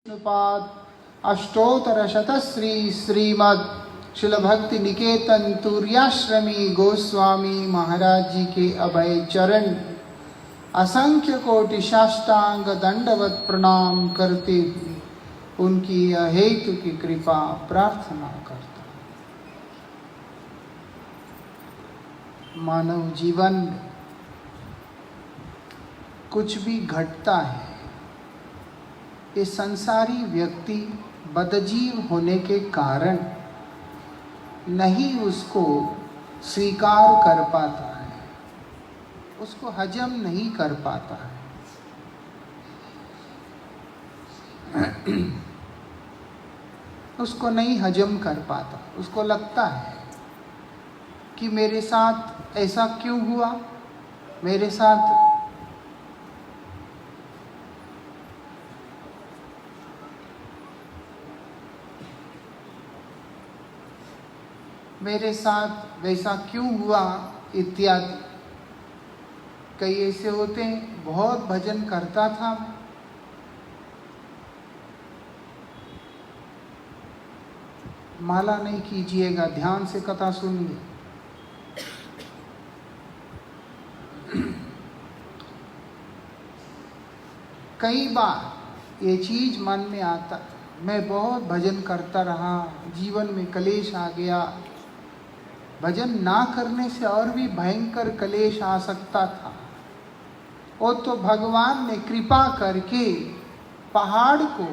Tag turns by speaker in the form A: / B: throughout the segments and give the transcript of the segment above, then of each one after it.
A: पाद अष्टोत्तरशतश्री श्रीमद् शिल भक्ति निकेतन तुर्याश्रमी गोस्वामी महाराज जी के अभय चरण असंख्य कोटि साष्टांग दंडवत प्रणाम करते हुए उनकी अहेतु की कृपा प्रार्थना करता। मानव जीवन में कुछ भी घटता है, ये संसारी व्यक्ति बदजीव होने के कारण नहीं उसको स्वीकार कर पाता है, उसको हजम नहीं कर पाता है, उसको नहीं हजम कर पाता। उसको लगता है कि मेरे साथ ऐसा क्यों हुआ, मेरे साथ वैसा क्यों हुआ इत्यादि। कई ऐसे होते हैं, बहुत भजन करता था, माला नहीं कीजिएगा, ध्यान से कथा सुनिए। कई बार ये चीज मन में आता, मैं बहुत भजन करता रहा, जीवन में कलेश आ गया। भजन ना करने से और भी भयंकर कलेश आ सकता था। वो तो भगवान ने कृपा करके पहाड़ को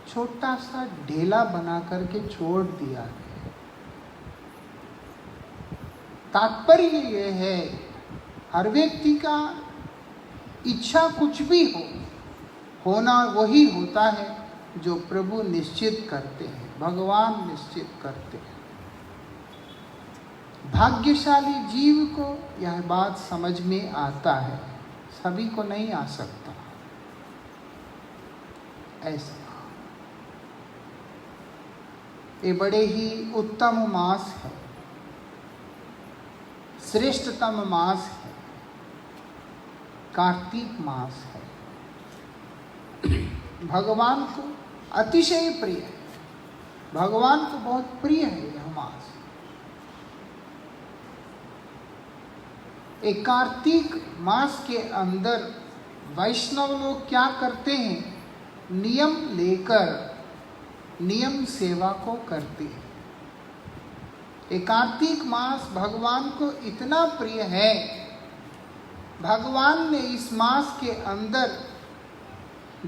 A: छोटा सा ढेला बना करके छोड़ दिया। तात्पर्य ये है, हर व्यक्ति का इच्छा कुछ भी हो, होना वही होता है जो प्रभु निश्चित करते हैं, भगवान निश्चित करते हैं। भाग्यशाली जीव को यह बात समझ में आता है, सभी को नहीं आ सकता ऐसा। ये बड़े ही उत्तम मास है, श्रेष्ठतम मास है, कार्तिक मास है। भगवान को अतिशय प्रिय है, भगवान को बहुत प्रिय है यह मास। एक कार्तिक मास के अंदर वैष्णव लोग क्या करते हैं, नियम लेकर नियम सेवा को करते हैं। एक कार्तिक मास भगवान को इतना प्रिय है, भगवान ने इस मास के अंदर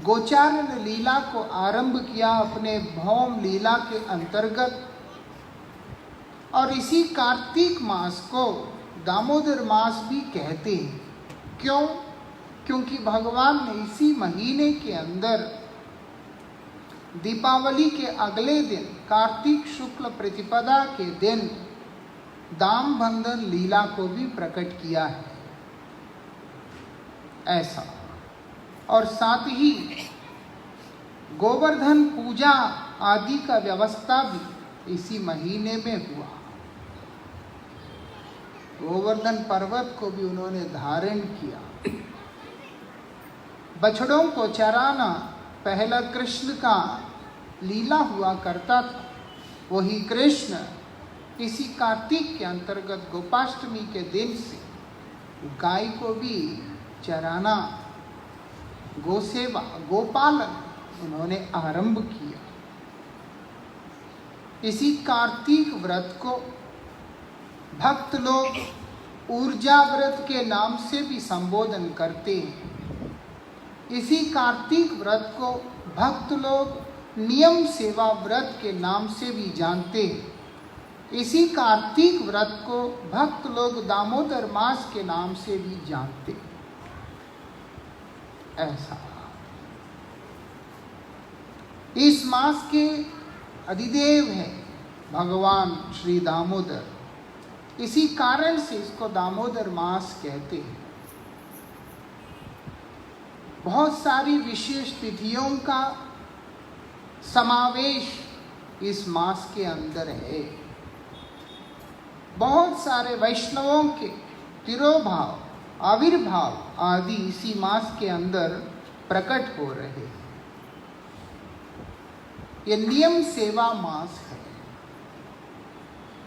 A: गोचारण लीला को आरंभ किया अपने भौम लीला के अंतर्गत। और इसी कार्तिक मास को दामोदर मास भी कहते हैं। क्यों? क्योंकि भगवान ने इसी महीने के अंदर दीपावली के अगले दिन, कार्तिक शुक्ल प्रतिपदा के दिन, दाम बंधन लीला को भी प्रकट किया है ऐसा। और साथ ही गोवर्धन पूजा आदि का व्यवस्था भी इसी महीने में हुआ। गोवर्धन पर्वत को भी उन्होंने धारण किया। बछड़ों को चराना पहला कृष्ण का लीला हुआ करता था। वही कृष्ण इसी कार्तिक के अंतर्गत गोपाष्टमी के दिन से गाय को भी चराना, गोसेवा, गोपालन उन्होंने आरंभ किया। इसी कार्तिक व्रत को भक्त लोग ऊर्जा व्रत के नाम से भी संबोधन करते हैं। इसी कार्तिक व्रत को भक्त लोग नियम सेवा व्रत के नाम से भी जानते हैं। इसी कार्तिक व्रत को भक्त लोग दामोदर मास के नाम से भी जानते हैं ऐसा। इस मास के अधिदेव हैं भगवान श्री दामोदर, इसी कारण से इसको दामोदर मास कहते हैं। बहुत सारी विशेष तिथियों का समावेश इस मास के अंदर है। बहुत सारे वैष्णवों के तिरोभाव, आविर्भाव आदि इसी मास के अंदर प्रकट हो रहे हैं। ये नियम सेवा मास है।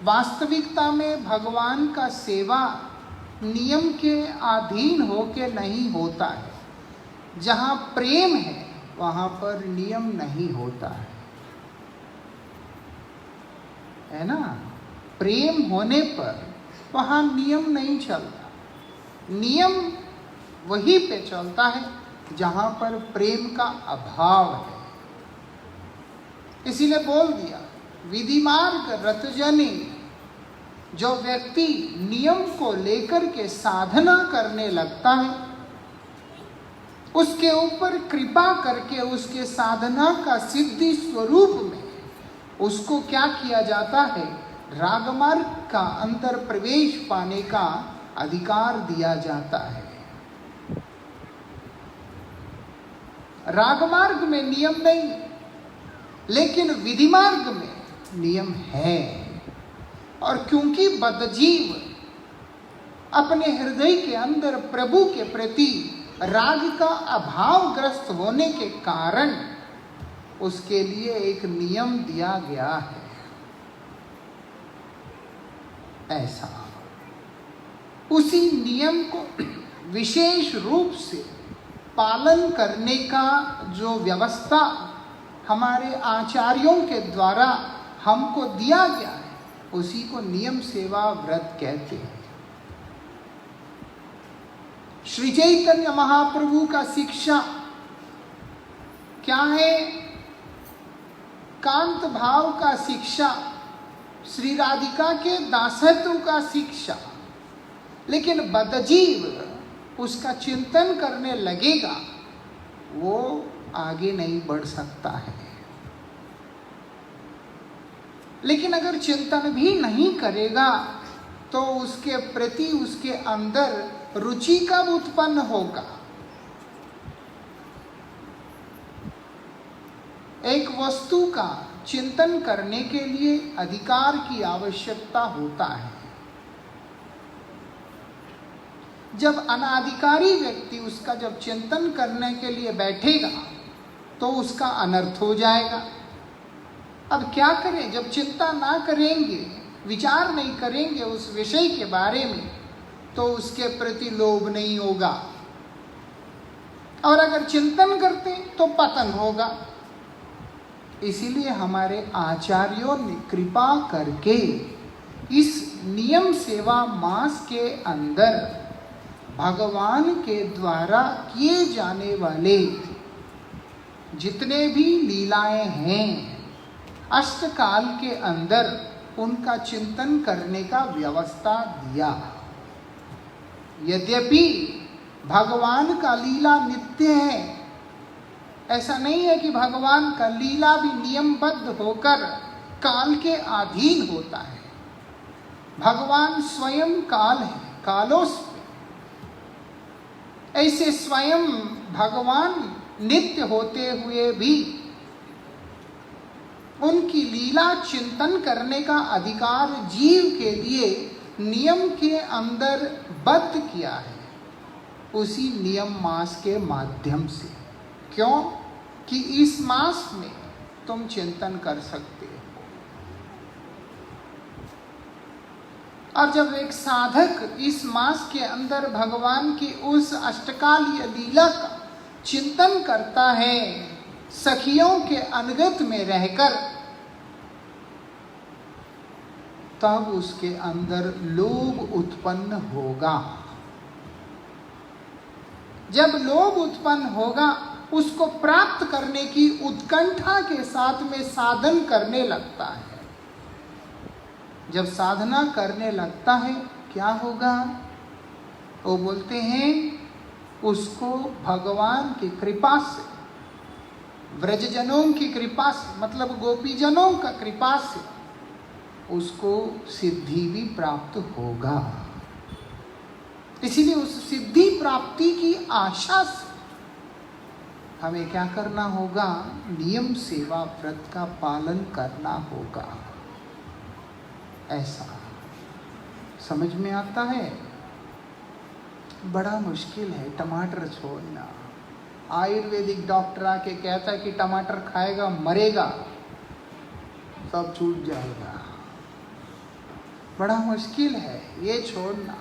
A: वास्तविकता में भगवान का सेवा नियम के अधीन होके नहीं होता है। जहाँ प्रेम है वहाँ पर नियम नहीं होता है ना। प्रेम होने पर वहाँ नियम नहीं चलता। नियम वहीं पे चलता है जहाँ पर प्रेम का अभाव है। इसीलिए बोल दिया विधि मार्ग रतजनी। जो व्यक्ति नियम को लेकर के साधना करने लगता है, उसके ऊपर कृपा करके उसके साधना का सिद्धि स्वरूप में उसको क्या किया जाता है, रागमार्ग का अंतर प्रवेश पाने का अधिकार दिया जाता है। रागमार्ग में नियम नहीं, लेकिन विधि मार्ग में नियम है। और क्योंकि बद्धजीव अपने हृदय के अंदर प्रभु के प्रति राग का अभावग्रस्त होने के कारण उसके लिए एक नियम दिया गया है। ऐसा उसी नियम को विशेष रूप से पालन करने का जो व्यवस्था हमारे आचार्यों के द्वारा हमको दिया गया है, उसी को नियम सेवा व्रत कहते हैं। श्री चैतन्य महाप्रभु का शिक्षा क्या है? कांत भाव का शिक्षा, श्री राधिका के दासत्व का शिक्षा। लेकिन बद्धजीव उसका चिंतन करने लगेगा, वो आगे नहीं बढ़ सकता है। लेकिन अगर चिंतन भी नहीं करेगा तो उसके प्रति उसके अंदर रुचि कब उत्पन्न होगा? एक वस्तु का चिंतन करने के लिए अधिकार की आवश्यकता होता है। जब अनाधिकारी व्यक्ति उसका जब चिंतन करने के लिए बैठेगा तो उसका अनर्थ हो जाएगा। अब क्या करें? जब चिंता ना करेंगे, विचार नहीं करेंगे उस विषय के बारे में, तो उसके प्रति लोभ नहीं होगा। और अगर चिंतन करते तो पतन होगा। इसीलिए हमारे आचार्यों ने कृपा करके इस नियम सेवा मास के अंदर भगवान के द्वारा किए जाने वाले जितने भी लीलाएं हैं, अष्टकाल के अंदर उनका चिंतन करने का व्यवस्था दिया। यद्यपि भगवान का लीला नित्य है, ऐसा नहीं है कि भगवान का लीला भी नियमबद्ध होकर काल के अधीन होता है। भगवान स्वयं काल है, कालोस। ऐसे स्वयं भगवान नित्य होते हुए भी उनकी लीला चिंतन करने का अधिकार जीव के लिए नियम के अंदर बद्ध किया है, उसी नियम मास के माध्यम से। क्यों? कि इस मास में तुम चिंतन कर सकते हो। और जब एक साधक इस मास के अंदर भगवान की उस अष्टकालीय लीला का चिंतन करता है, सखियों के अनुगत में रहकर, तब उसके अंदर लोभ उत्पन्न होगा। जब लोभ उत्पन्न होगा, उसको प्राप्त करने की उत्कंठा के साथ में साधन करने लगता है। जब साधना करने लगता है, क्या होगा? वो बोलते हैं उसको भगवान की कृपा से, व्रजजनों की कृपा से, मतलब गोपीजनों का कृपा से उसको सिद्धि भी प्राप्त होगा। इसीलिए उस सिद्धि प्राप्ति की आशा से हमें क्या करना होगा? नियम सेवा व्रत का पालन करना होगा। ऐसा समझ में आता है? बड़ा मुश्किल है टमाटर छोड़ना। आयुर्वेदिक डॉक्टर आके कहता है कि टमाटर खाएगा मरेगा, सब छूट जाएगा। बड़ा मुश्किल है ये छोड़ना।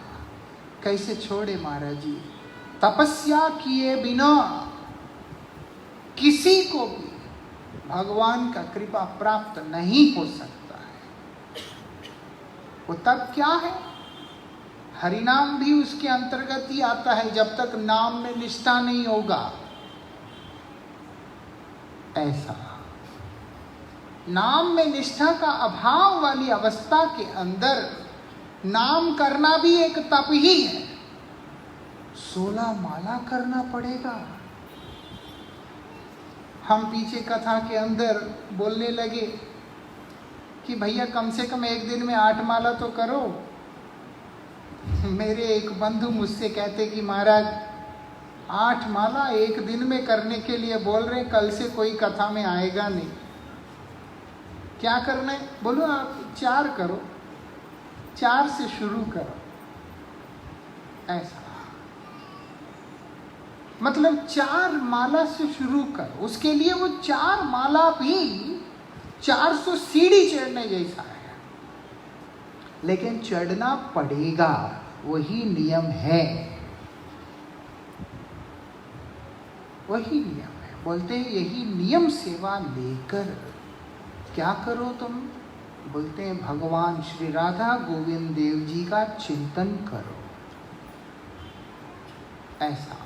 A: कैसे छोड़े महाराज जी? तपस्या किए बिना किसी को भी भगवान का कृपा प्राप्त नहीं हो सकता है। वो तब क्या है? हरिनाम भी उसके अंतर्गत ही आता है, जब तक नाम में निष्ठा नहीं होगा। ऐसा नाम में निष्ठा का अभाव वाली अवस्था के अंदर नाम करना भी एक तप ही है। 16 माला करना पड़ेगा। हम पीछे कथा के अंदर बोलने लगे कि भैया कम से कम एक दिन में 8 माला तो करो। मेरे एक बंधु मुझसे कहते कि महाराज 8 माला एक दिन में करने के लिए बोल रहे, कल से कोई कथा में आएगा नहीं। क्या करना है? बोलो आप 4 करो, 4 से शुरू करो। ऐसा मतलब 4 माला से शुरू कर। उसके लिए वो 4 माला भी 400 सीढ़ी चढ़ने जैसा है, लेकिन चढ़ना पड़ेगा, वही नियम है, वही नियम है। बोलते हैं यही नियम सेवा लेकर क्या करो तुम? बोलते हैं भगवान श्री राधा गोविंद देव जी का चिंतन करो। ऐसा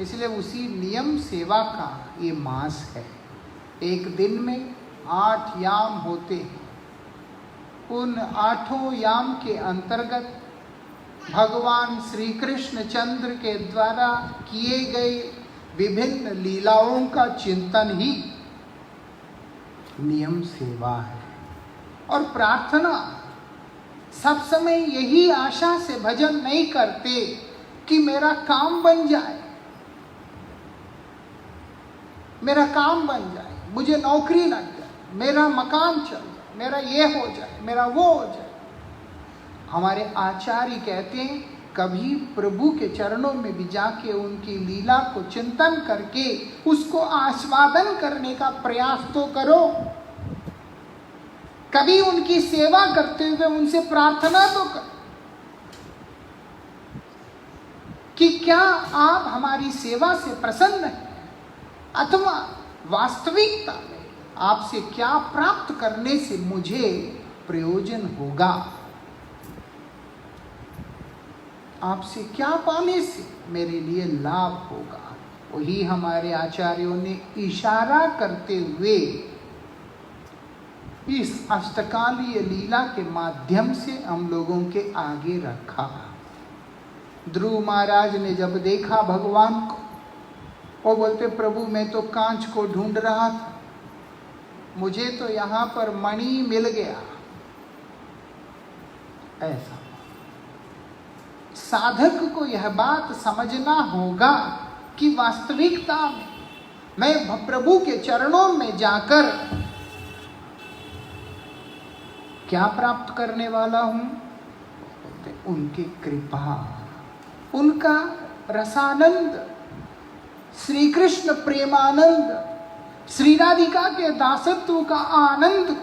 A: इसलिए उसी नियम सेवा का ये मास है। एक दिन में 8 याम होते हैं। उन 8 याम के अंतर्गत भगवान श्री कृष्ण चंद्र के द्वारा किए गए विभिन्न लीलाओं का चिंतन ही नियम सेवा है। और प्रार्थना सब समय यही आशा से भजन नहीं करते कि मेरा काम बन जाए, मेरा काम बन जाए, मुझे नौकरी लग जाए, मेरा मकान चल जाए, मेरा ये हो जाए, मेरा वो हो जाए। हमारे आचार्य कहते हैं कभी प्रभु के चरणों में भी जाके उनकी लीला को चिंतन करके उसको आस्वादन करने का प्रयास तो करो। कभी उनकी सेवा करते हुए उनसे प्रार्थना तो करो कि क्या आप हमारी सेवा से प्रसन्न हैं, अथवा वास्तविकता में आपसे क्या प्राप्त करने से मुझे प्रयोजन होगा, आपसे क्या पाने से मेरे लिए लाभ होगा। वही हमारे आचार्यों ने इशारा करते हुए इस अष्टकालीय लीला के माध्यम से हम लोगों के आगे रखा। ध्रुव महाराज ने जब देखा भगवान को, वो बोलते प्रभु मैं तो कांच को ढूंढ रहा था, मुझे तो यहाँ पर मणि मिल गया। ऐसा साधक को यह बात समझना होगा कि वास्तविकता में मैं प्रभु के चरणों में जाकर क्या प्राप्त करने वाला हूं? उनकी कृपा, उनका रसानंद, श्री कृष्ण प्रेमानंद, श्री राधिका के दासत्व का आनंद।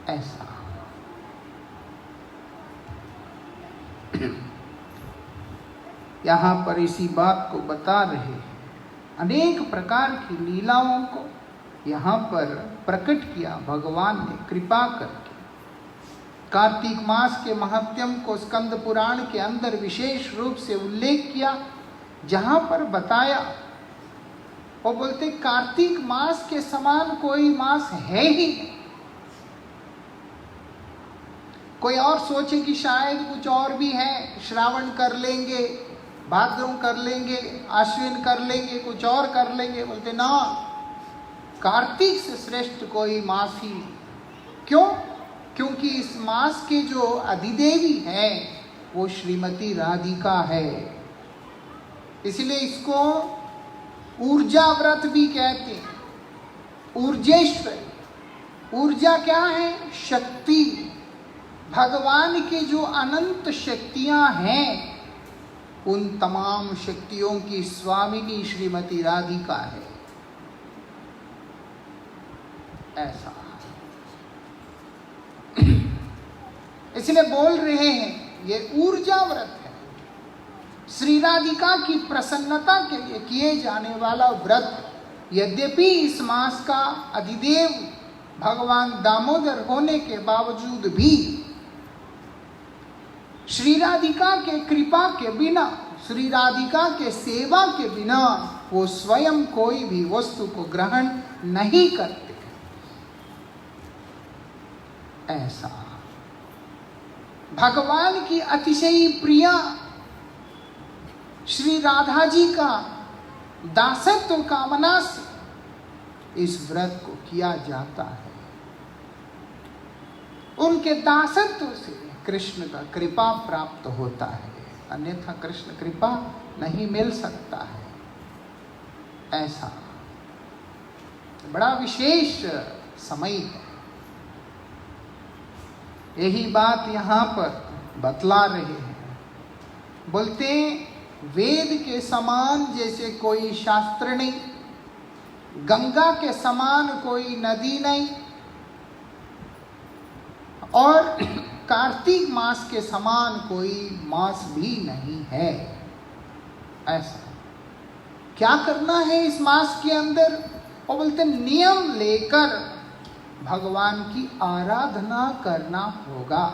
A: ऐसा यहाँ पर इसी बात को बता रहे हैं। अनेक प्रकार की लीलाओं को यहाँ पर प्रकट किया भगवान ने कृपा करके। कार्तिक मास के महात्म्य को स्कंद पुराण के अंदर विशेष रूप से उल्लेख किया, जहाँ पर बताया, वो बोलते कार्तिक मास के समान कोई मास है ही नहीं। कोई और सोचे कि शायद कुछ और भी है, श्रावण कर लेंगे, भाद्र कर लेंगे, आश्विन कर लेंगे, कुछ और कर लेंगे। बोलते ना, कार्तिक से श्रेष्ठ कोई मास ही नहीं। क्यों? क्योंकि इस मास के जो अधिदेवी है वो श्रीमती राधिका है। इसलिए इसको ऊर्जा व्रत भी कहते हैं। ऊर्जेश्वरी, ऊर्जा क्या है? शक्ति। भगवान की जो अनंत शक्तियां हैं उन तमाम शक्तियों की स्वामिनी श्रीमती राधिका है। ऐसा इसलिए बोल रहे हैं ये ऊर्जा व्रत है। श्री राधिका की प्रसन्नता के लिए किए जाने वाला व्रत, यद्यपि इस मास का अधिदेव भगवान दामोदर होने के बावजूद भी श्री राधिका के कृपा के बिना, श्री राधिका के सेवा के बिना वो स्वयं कोई भी वस्तु को ग्रहण नहीं करते। ऐसा भगवान की अतिशय प्रिया श्री राधा जी का दासत्व कामना से इस व्रत को किया जाता है। उनके दासत्व से कृष्ण का कृपा प्राप्त होता है, अन्यथा कृष्ण कृपा नहीं मिल सकता है। ऐसा बड़ा विशेष समय है। यही बात यहाँ पर बतला रहे हैं। बोलते वेद के समान जैसे कोई शास्त्र नहीं, गंगा के समान कोई नदी नहीं, और कार्तिक मास के समान कोई मास भी नहीं है। ऐसा क्या करना है इस मास के अंदर? और बोलते नियम लेकर भगवान की आराधना करना होगा।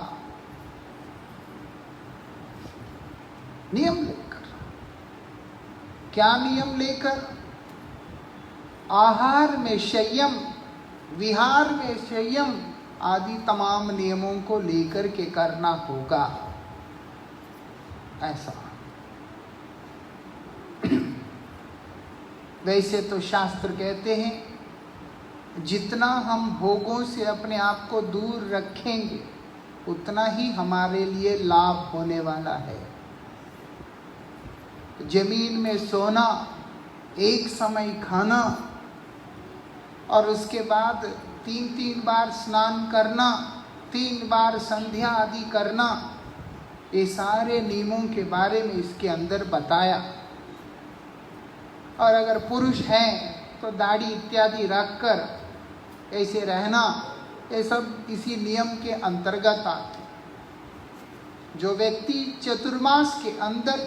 A: नियम लेकर। क्या नियम लेकर? आहार में संयम, विहार में संयम आदि तमाम नियमों को लेकर के करना होगा। ऐसा वैसे तो शास्त्र कहते हैं जितना हम भोगों से अपने आप को दूर रखेंगे उतना ही हमारे लिए लाभ होने वाला है। जमीन में सोना, एक समय खाना और उसके बाद 3 बार स्नान करना, 3 बार संध्या आदि करना, ये सारे नियमों के बारे में इसके अंदर बताया। और अगर पुरुष हैं तो दाढ़ी इत्यादि रखकर ऐसे रहना, ये सब इसी नियम के अंतर्गत आते। जो व्यक्ति चतुर्मास के अंदर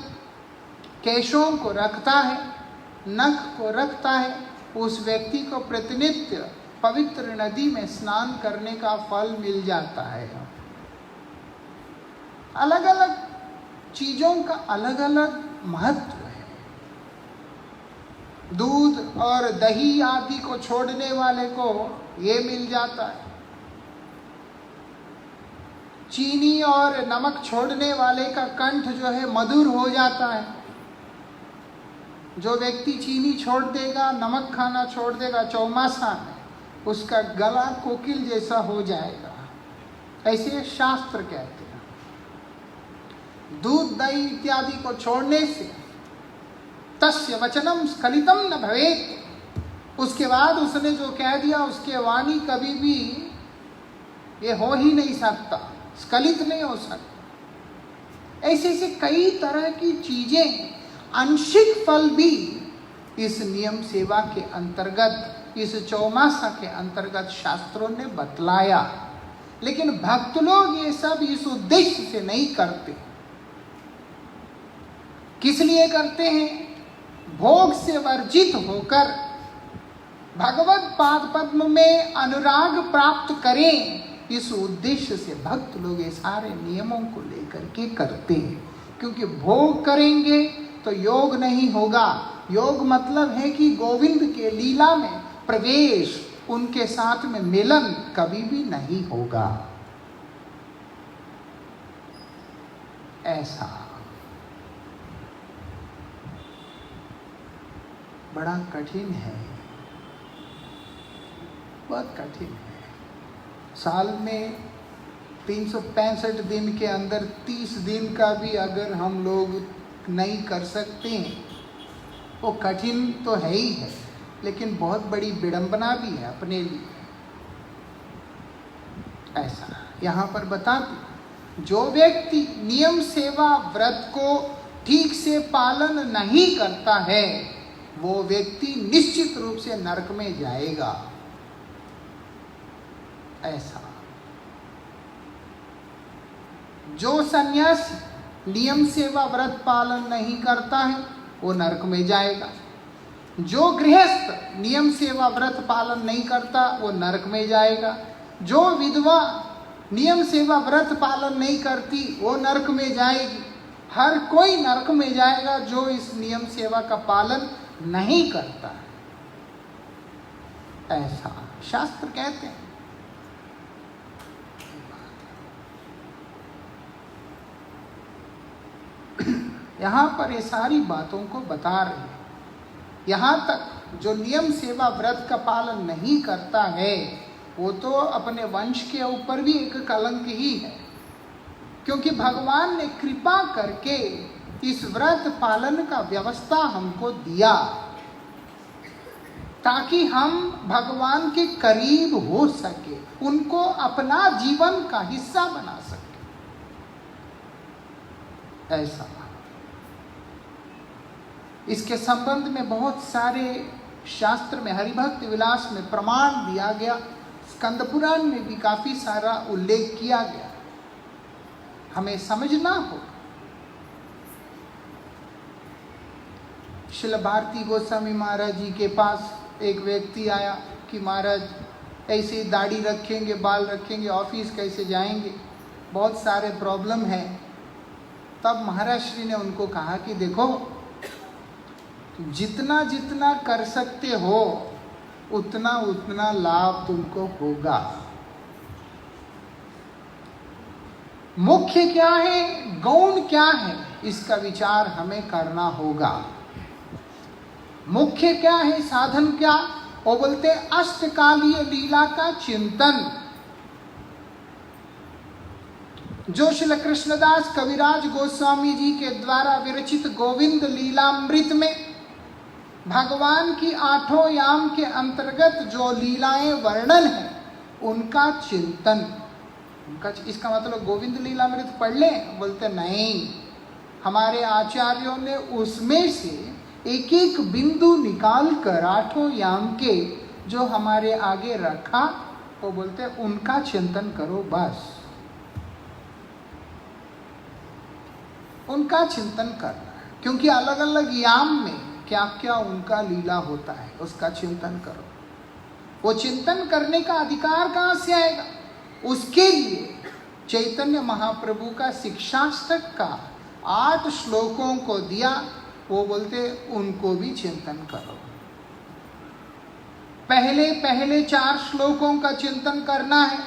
A: केशों को रखता है, नख को रखता है, उस व्यक्ति को प्रतिनित्य पवित्र नदी में स्नान करने का फल मिल जाता है। अलग अलग चीजों का अलग अलग महत्व है। दूध और दही आदि को छोड़ने वाले को ये मिल जाता है। चीनी और नमक छोड़ने वाले का कंठ जो है मधुर हो जाता है। जो व्यक्ति चीनी छोड़ देगा, नमक खाना छोड़ देगा चौमासा में, उसका गला कोकिल जैसा हो जाएगा, ऐसे शास्त्र कहते हैं। दूध दही इत्यादि को छोड़ने से तस्य वचनम स्खलितम न भवेत्, उसके बाद उसने जो कह दिया उसके वाणी कभी भी ये हो ही नहीं सकता, स्खलित नहीं हो सकता। ऐसे ऐसे कई तरह की चीजें, आंशिक फल भी इस नियम सेवा के अंतर्गत, इस चौमासा के अंतर्गत शास्त्रों ने बतलाया। लेकिन भक्त लोग ये सब इस उद्देश्य से नहीं करते। किस लिए करते हैं? भोग से वर्जित होकर भगवत पाद पद्म में अनुराग प्राप्त करें, इस उद्देश्य से भक्त लोग ये सारे नियमों को लेकर के करते हैं। क्योंकि भोग करेंगे तो योग नहीं होगा। योग मतलब है कि गोविंद के लीला में प्रवेश, उनके साथ में मिलन कभी भी नहीं होगा। ऐसा बड़ा कठिन है, बहुत कठिन है। साल में 365 दिन के अंदर 30 दिन का भी अगर हम लोग नहीं कर सकते हैं, वो कठिन तो है ही है, लेकिन बहुत बड़ी विडंबना भी है अपने लिए। ऐसा यहाँ पर बताते, जो व्यक्ति नियम सेवा व्रत को ठीक से पालन नहीं करता है, वो व्यक्ति निश्चित रूप से नरक में जाएगा। ऐसा जो सन्यास नियम सेवा व्रत पालन नहीं करता है वो नरक में जाएगा, जो गृहस्थ नियम सेवा व्रत पालन नहीं करता वो नरक में जाएगा, जो विधवा नियम सेवा व्रत पालन नहीं करती वो नरक में जाएगी। हर कोई नरक में जाएगा जो इस नियम सेवा का पालन नहीं करता है, ऐसा शास्त्र कहते हैं। यहां पर ये सारी बातों को बता रहे हैं। यहां तक जो नियम सेवा व्रत का पालन नहीं करता है वो तो अपने वंश के ऊपर भी एक कलंक ही है, क्योंकि भगवान ने कृपा करके इस व्रत पालन का व्यवस्था हमको दिया ताकि हम भगवान के करीब हो सके, उनको अपना जीवन का हिस्सा बना सके, ऐसा। इसके संबंध में बहुत सारे शास्त्र में, हरिभक्त विलास में प्रमाण दिया गया, स्कंद पुराण में भी काफी सारा उल्लेख किया गया, हमें समझना होगा। श्रील भारती गोस्वामी महाराज जी के पास एक व्यक्ति आया कि महाराज ऐसे दाढ़ी रखेंगे, बाल रखेंगे, ऑफिस कैसे जाएंगे, बहुत सारे प्रॉब्लम है। तब महाराज श्री ने उनको कहा कि देखो, जितना जितना कर सकते हो उतना उतना लाभ तुमको होगा। मुख्य क्या है, गौण क्या है, इसका विचार हमें करना होगा। मुख्य क्या है, साधन क्या, वो बोलते अष्टकालीय लीला का चिंतन। जो श्री कृष्णदास कविराज गोस्वामी जी के द्वारा विरचित गोविंद लीलामृत में भगवान की 8 याम के अंतर्गत जो लीलाएं वर्णन है उनका चिंतन, उनका, इसका मतलब गोविंद लीलामृत पढ़ लें, बोलते नहीं, हमारे आचार्यों ने उसमें से एक एक बिंदु निकाल कर 8 याम के जो हमारे आगे रखा, वो बोलते उनका चिंतन करो, बस उनका चिंतन करना है। क्योंकि अलग अलग याम में क्या क्या उनका लीला होता है, उसका चिंतन करो। वो चिंतन करने का अधिकार कहाँ से आएगा? उसके लिए चैतन्य महाप्रभु का शिक्षाष्टक का 8 श्लोकों को दिया, वो बोलते उनको भी चिंतन करो। पहले पहले 4 श्लोकों का चिंतन करना है,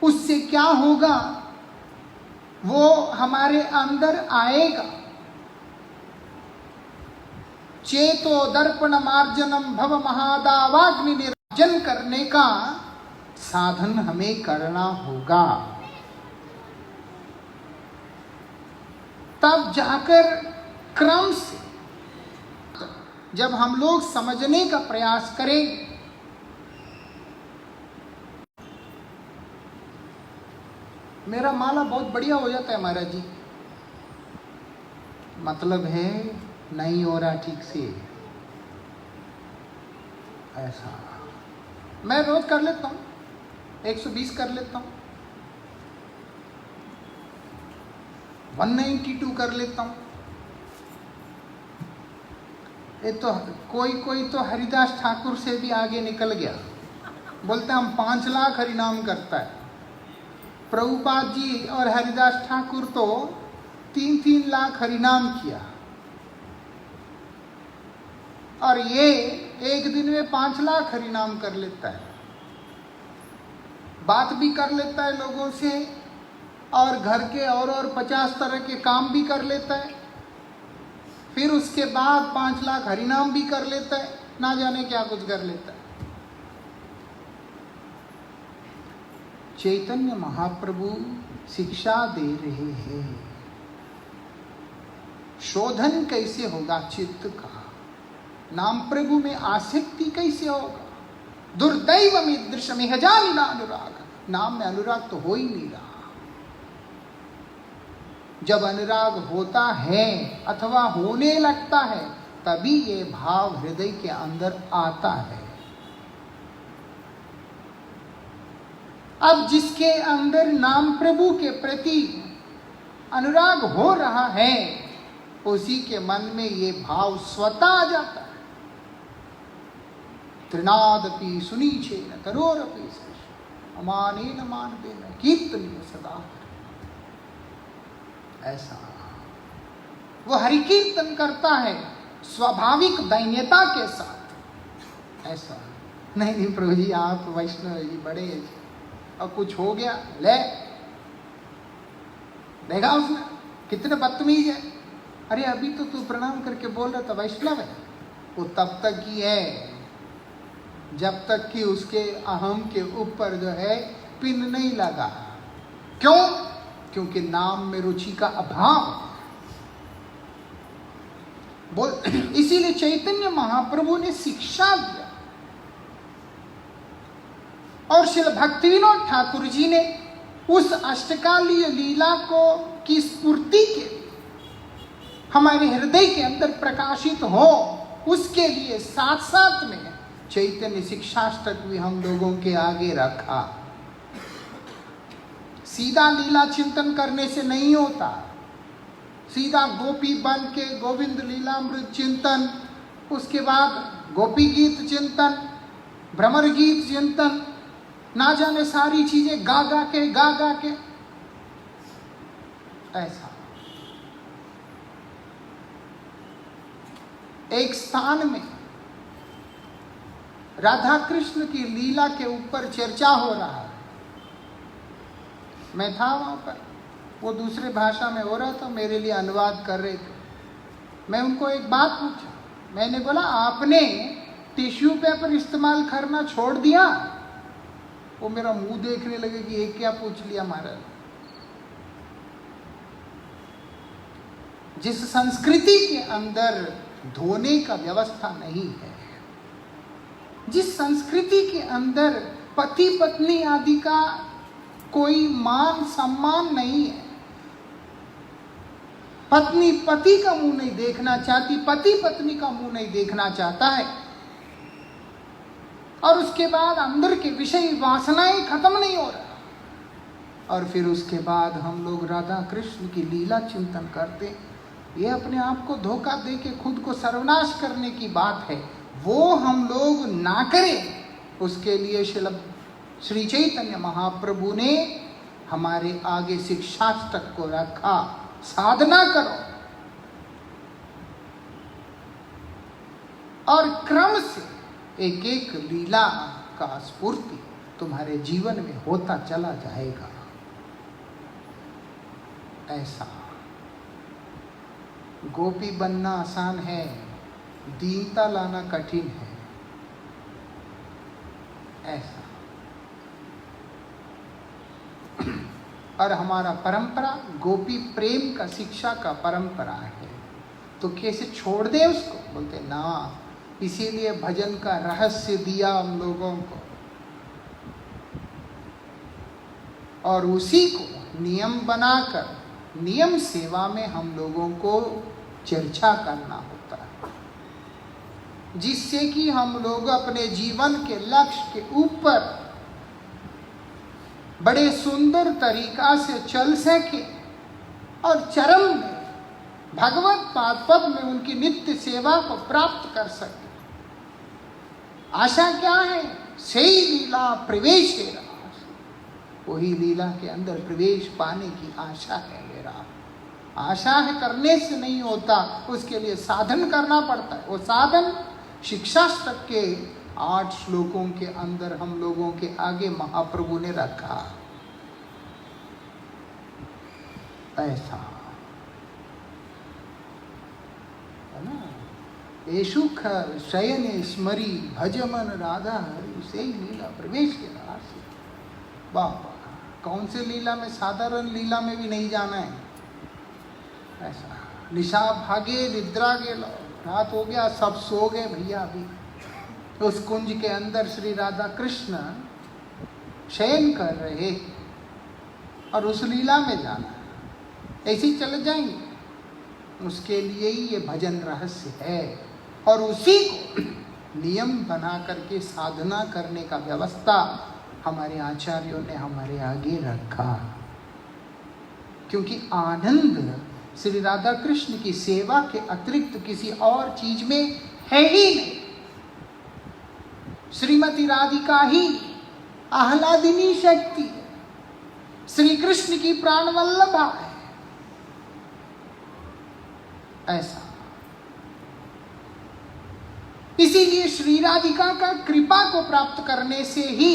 A: उससे क्या होगा, वो हमारे अंदर आएगा। चेतो दर्पण मार्जनम भव महादावाग्नि निर्जन करने का साधन हमें करना होगा, तब जाकर क्रम से जब हम लोग समझने का प्रयास करेंगे, मेरा माला बहुत बढ़िया हो जाता है महाराज जी, मतलब है नहीं हो रहा ठीक से, ऐसा। मैं रोज कर लेता हूँ, 120 कर लेता हूँ, 192 कर लेता हूँ। ये तो कोई तो हरिदास ठाकुर से भी आगे निकल गया, बोलते हम 5 लाख हरिनाम करता है। प्रभुपाद जी और हरिदास ठाकुर तो 3-3 लाख हरिनाम किया, और ये एक दिन में 5 लाख हरिनाम कर लेता है, बात भी कर लेता है लोगों से, और घर के और 50 तरह के काम भी कर लेता है, फिर उसके बाद 5 लाख हरिनाम भी कर लेता है, ना जाने क्या कुछ कर लेता है। चैतन्य महाप्रभु शिक्षा दे रहे हैं, शोधन कैसे होगा चित्त का, नाम प्रभु में आसक्ति कैसे होगा। दुर्दैव मीदृशमिह जानिना अनुराग, नाम में अनुराग तो हो ही नहीं रहा। जब अनुराग होता है अथवा होने लगता है, तभी ये भाव हृदय के अंदर आता है। अब जिसके अंदर नाम प्रभु के प्रति अनुराग हो रहा है, उसी के मन में ये भाव स्वतः आ जाता है। त्रिनादपि सुनीचेन तरोरपि अमानेन मानवेन कीर्तनीय सदा। ऐसा वो हरि कीर्तन करता है स्वाभाविक दैन्यता के साथ। ऐसा नहीं प्रभु जी आप वैष्णव जी बड़े और कुछ हो गया, ले देखा उसने कितने बदतमीज है। अरे अभी तो तू प्रणाम करके बोल रहा था वैष्णव है। वो तब तक ही है जब तक कि उसके अहम के ऊपर जो है पिन नहीं लगा। क्यों? क्योंकि नाम में रुचि का अभाव। बोल इसीलिए चैतन्य महाप्रभु ने शिक्षा दिया और श्री भक्तिविनोद ठाकुर जी ने उस अष्टकालीय लीला को की स्फूर्ति के हमारे हृदय के अंदर प्रकाशित हो, उसके लिए साथ साथ में चैतन्य शिक्षाष्टक भी हम लोगों के आगे रखा। सीधा लीला चिंतन करने से नहीं होता, सीधा गोपी बन के गोविंद लीलामृत चिंतन, उसके बाद गोपी गीत चिंतन, भ्रमर गीत चिंतन, ना जाने सारी चीजें गा गा के ऐसा। एक स्थान में राधा कृष्ण की लीला के ऊपर चर्चा हो रहा है। मैं था वहां पर, वो दूसरे भाषा में हो रहा था, मेरे लिए अनुवाद कर रहे थे। मैं उनको एक बात पूछा, मैंने बोला आपने टिश्यू पेपर इस्तेमाल करना छोड़ दिया? वो मेरा मुंह देखने लगे कि ये क्या पूछ लिया महाराज। जिस संस्कृति के अंदर धोने का व्यवस्था नहीं है, जिस संस्कृति के अंदर पति पत्नी आदि का कोई मान सम्मान नहीं है, पत्नी पति का मुंह नहीं देखना चाहती, पति पत्नी का मुंह नहीं देखना चाहता है, और उसके बाद अंदर के विषय वासनाएं खत्म नहीं हो रहा, और फिर उसके बाद हम लोग राधा कृष्ण की लीला चिंतन करते, ये अपने आप को धोखा दे के खुद को सर्वनाश करने की बात है। वो हम लोग ना करें, उसके लिए श्री चैतन्य महाप्रभु ने हमारे आगे शिक्षाष्टक को रखा। साधना करो और क्रम से एक एक लीला का स्फूर्ति तुम्हारे जीवन में होता चला जाएगा। ऐसा गोपी बनना आसान है, दीनता लाना कठिन है। ऐसा और हमारा परंपरा गोपी प्रेम का शिक्षा का परंपरा है, तो कैसे छोड़ दे उसको? बोलते ना, इसीलिए भजन का रहस्य दिया हम लोगों को, और उसी को नियम बनाकर नियम सेवा में हम लोगों को चर्चा करना होता है, जिससे कि हम लोग अपने जीवन के लक्ष्य के ऊपर बड़े सुंदर तरीका से चल सके और चरम में भगवत पाद पद में उनकी नित्य सेवा को प्राप्त कर सके। आशा क्या है? सही लीला प्रवेश, वही लीला के अंदर प्रवेश पाने की आशा है। मेरा आशा है करने से नहीं होता, उसके लिए साधन करना पड़ता है। वो साधन शिक्षाष्टक के 8 श्लोकों के अंदर हम लोगों के आगे महाप्रभु ने रखा। ऐसा है ना, येषु शयने स्मरी भजमन राधा हरि, से ही लीला प्रवेश के राशि। बाबा कौन से लीला में? साधारण लीला में भी नहीं जाना है। ऐसा निशा भागे निद्रा गेलो, रात हो गया सब सो गए भैया, अभी उस कुंज के अंदर श्री राधा कृष्ण शयन कर रहे और उस लीला में जाना है, ऐसे ही चले जाएंगे। उसके लिए ही ये भजन रहस्य है, और उसी को नियम बना करके साधना करने का व्यवस्था हमारे आचार्यों ने हमारे आगे रखा, क्योंकि आनंद श्री राधा कृष्ण की सेवा के अतिरिक्त किसी और चीज में है ही नहीं। श्रीमती राधिका ही आह्लादिनी शक्ति है, श्री कृष्ण की प्राणवल्लभा है। ऐसा इसीलिए श्री राधिका का कृपा को प्राप्त करने से ही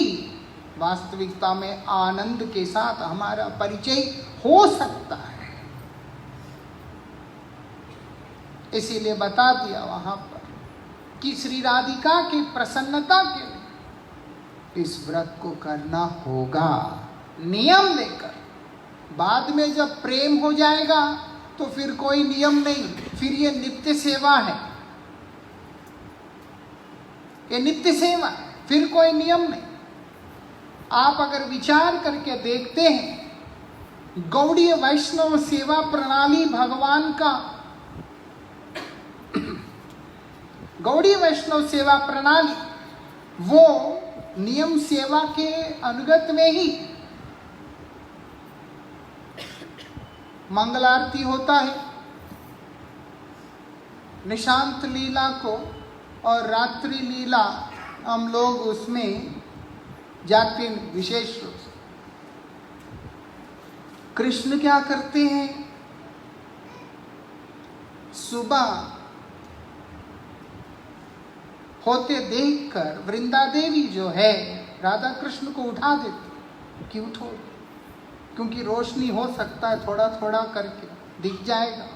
A: वास्तविकता में आनंद के साथ हमारा परिचय हो सकता है। इसीलिए बता दिया वहां पर कि श्री राधिका की प्रसन्नता के लिए इस व्रत को करना होगा, नियम लेकर। बाद में जब प्रेम हो जाएगा तो फिर कोई नियम नहीं, फिर ये नित्य सेवा है, ये नित्य सेवा है, फिर कोई नियम नहीं। आप अगर विचार करके देखते हैं, गौड़ीय वैष्णव सेवा प्रणाली भगवान का, गौड़ीय वैष्णव सेवा प्रणाली वो नियम सेवा के अनुगत में ही मंगल आरती होता है, निशांत लीला को और रात्रि लीला हम लोग उसमें जाते हैं विशेष रूप से। कृष्ण क्या करते हैं, सुबह होते देखकर वृंदा देवी जो है राधा कृष्ण को उठा देती कि उठो, क्योंकि रोशनी हो सकता है, थोड़ा थोड़ा करके दिख जाएगा,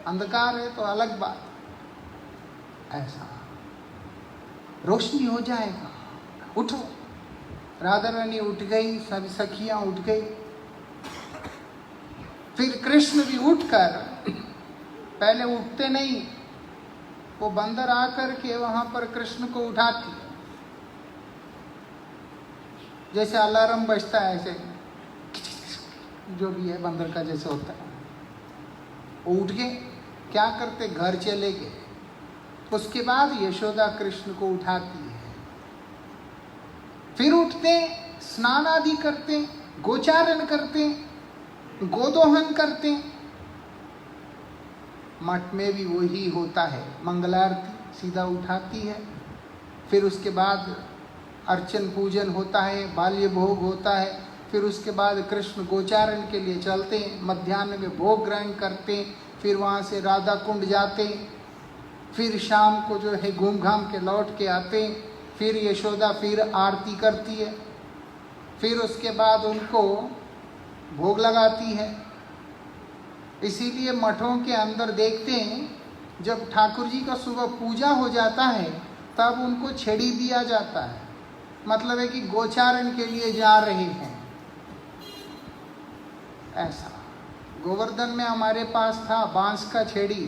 A: अंधकार है तो अलग बात, ऐसा रोशनी हो जाएगा, उठो। राधा रानी उठ गई, सभी सखियां उठ गई। फिर कृष्ण भी उठकर, पहले उठते नहीं, वो बंदर आकर के वहां पर कृष्ण को उठाती, जैसे अलार्म बजता है ऐसे, जो भी है बंदर का जैसे होता है। वो उठ गए, क्या करते, घर चले गए। उसके बाद यशोदा कृष्ण को उठाती है, फिर उठते, स्नान आदि करते, गोचारण करते, गोदोहन करते। मठ में भी वही होता है, मंगलारती सीधा उठाती है, फिर उसके बाद अर्चन पूजन होता है, बाल्य भोग होता है, फिर उसके बाद कृष्ण गोचारण के लिए चलते हैं, मध्याह्न में भोग ग्रहण करते, फिर वहाँ से राधा कुंड जाते, फिर शाम को जो है घूम घाम के लौट के आते, फिर यशोदा फिर आरती करती है, फिर उसके बाद उनको भोग लगाती है। इसीलिए मठों के अंदर देखते हैं, जब ठाकुर जी का सुबह पूजा हो जाता है तब उनको छड़ी दिया जाता है, मतलब है कि गोचारण के लिए जा रहे हैं। ऐसा गोवर्धन में हमारे पास था बांस का छड़ी,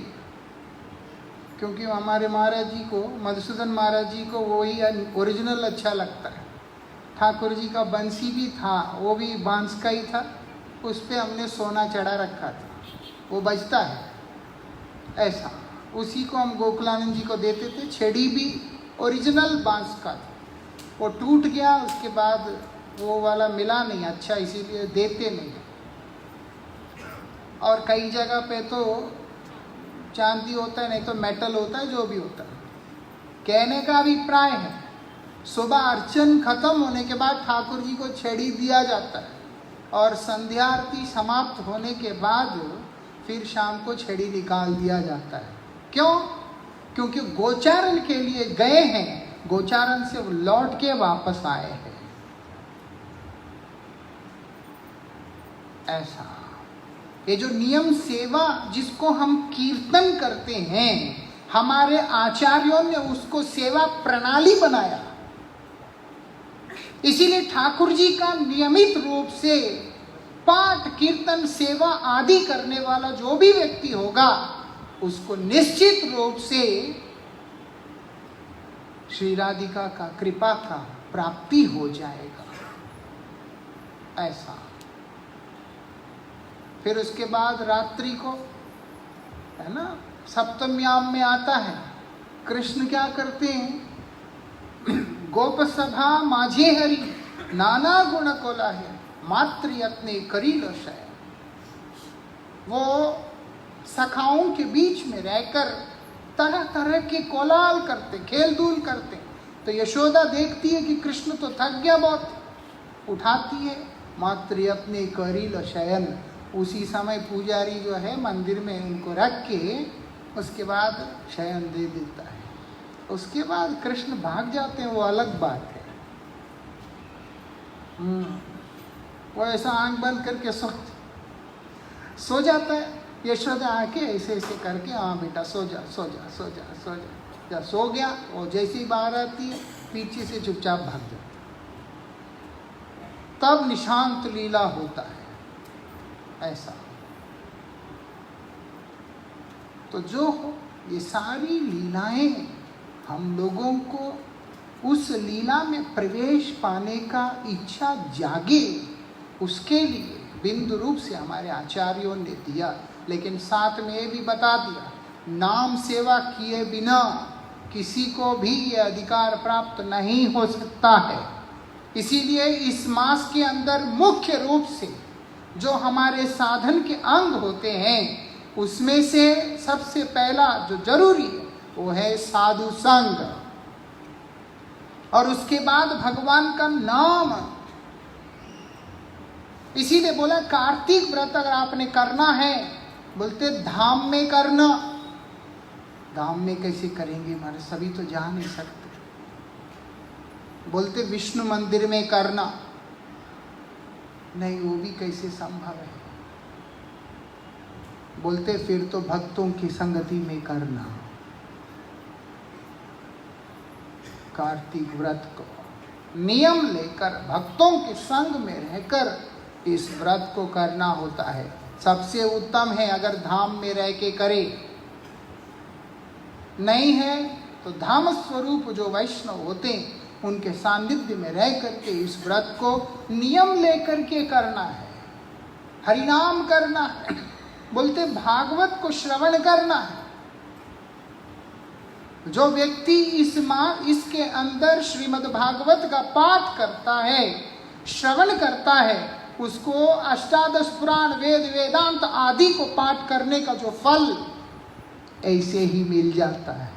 A: क्योंकि हमारे महाराज जी को, मधुसूदन महाराज जी को वही ओरिजिनल अच्छा लगता है। ठाकुर जी का बंसी भी था, वो भी बांस का ही था, उस पर हमने सोना चढ़ा रखा था, वो बजता है ऐसा, उसी को हम गोकुलानंद जी को देते थे। छड़ी भी ओरिजिनल बांस का था, वो टूट गया, उसके बाद वो वाला मिला नहीं अच्छा, इसीलिए देते नहीं। और कई जगह पे तो चांदी होता है, नहीं तो मेटल होता है, जो भी होता है। कहने का अभिप्राय है, सुबह अर्चन खत्म होने के बाद ठाकुर जी को छड़ी दिया जाता है, और संध्या आरती समाप्त होने के बाद फिर शाम को छड़ी निकाल दिया जाता है। क्यों? क्योंकि गोचारण के लिए गए हैं, गोचारण से वो लौट के वापस आए हैं। ऐसा ये जो नियम सेवा जिसको हम कीर्तन करते हैं, हमारे आचार्यों ने उसको सेवा प्रणाली बनाया। इसीलिए ठाकुर जी का नियमित रूप से पाठ कीर्तन सेवा आदि करने वाला जो भी व्यक्ति होगा, उसको निश्चित रूप से श्री राधिका का कृपा का प्राप्ति हो जाएगा। ऐसा फिर उसके बाद रात्रि को है ना, सप्तम्याम में आता है, कृष्ण क्या करते हैं, गोप सभा माझे हरि, नाना गुण कोलाहे मात्र यत्ने करील शय। वो सखाओं के बीच में रहकर तरह तरह के कोलाहल करते, खेल धूल करते। तो यशोदा देखती है कि कृष्ण तो थक गया बहुत, उठाती है, मात्र यत्ने करील शयन। उसी समय पुजारी जो है मंदिर में उनको रख के उसके बाद शयन दे देता है। उसके बाद कृष्ण भाग जाते हैं, वो अलग बात है। वो ऐसा आंख बंद करके सो जाता है। यशोदा आके ऐसे ऐसे करके, हाँ बेटा सो जा सो जा सो जा सो जा, जब सो गया वो जैसी बाहर आती है पीछे से चुपचाप भाग जाता है। तब निशांत लीला होता है ऐसा। तो जो ये सारी लीलाएं हम लोगों को उस लीला में प्रवेश पाने का इच्छा जागे, उसके लिए बिंदु रूप से हमारे आचार्यों ने दिया। लेकिन साथ में ये भी बता दिया, नाम सेवा किए बिना किसी को भी ये अधिकार प्राप्त नहीं हो सकता है। इसीलिए इस मास के अंदर मुख्य रूप से जो हमारे साधन के अंग होते हैं, उसमें से सबसे पहला जो जरूरी है वो है साधु संग, और उसके बाद भगवान का नाम। इसीलिए बोला कार्तिक व्रत अगर आपने करना है, बोलते धाम में करना। धाम में कैसे करेंगे, हमारे सभी तो जा नहीं सकते। बोलते विष्णु मंदिर में करना, नहीं वो भी कैसे संभव है। बोलते फिर तो भक्तों की संगति में करना। कार्तिक व्रत को नियम लेकर भक्तों के संग में रहकर इस व्रत को करना होता है। सबसे उत्तम है अगर धाम में रह के करे, नहीं है तो धाम स्वरूप जो वैष्णव होते हैं उनके सानिध्य में रह करके इस व्रत को नियम लेकर के करना है। हरिनाम करना है, बोलते भागवत को श्रवण करना है। जो व्यक्ति इसके अंदर श्रीमद् भागवत का पाठ करता है, श्रवण करता है, उसको अष्टादश पुराण वेद वेदांत आदि को पाठ करने का जो फल ऐसे ही मिल जाता है।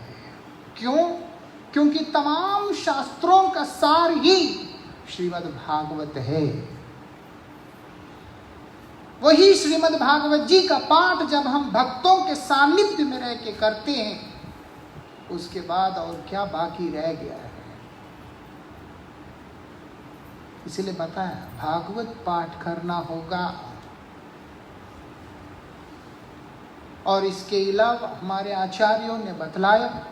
A: क्यों? क्योंकि तमाम शास्त्रों का सार ही श्रीमद् भागवत है। वही श्रीमद् भागवत जी का पाठ जब हम भक्तों के सानिध्य में रह के करते हैं, उसके बाद और क्या बाकी रह गया है। इसलिए बताया भागवत पाठ करना होगा। और इसके अलावा हमारे आचार्यों ने बतलाया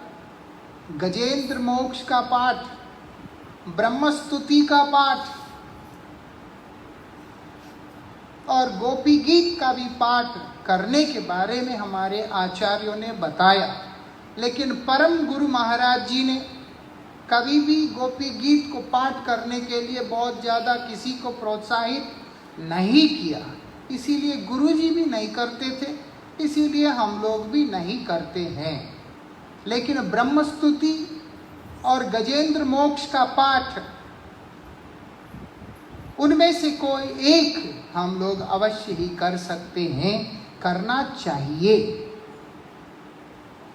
A: गजेंद्र मोक्ष का पाठ, ब्रह्मस्तुति का पाठ और गोपी गीत का भी पाठ करने के बारे में हमारे आचार्यों ने बताया। लेकिन परम गुरु महाराज जी ने कभी भी गोपी गीत को पाठ करने के लिए बहुत ज़्यादा किसी को प्रोत्साहित नहीं किया। इसीलिए गुरु जी भी नहीं करते थे, इसीलिए हम लोग भी नहीं करते हैं। लेकिन ब्रह्मस्तुति और गजेंद्र मोक्ष का पाठ, उनमें से कोई एक हम लोग अवश्य ही कर सकते हैं, करना चाहिए।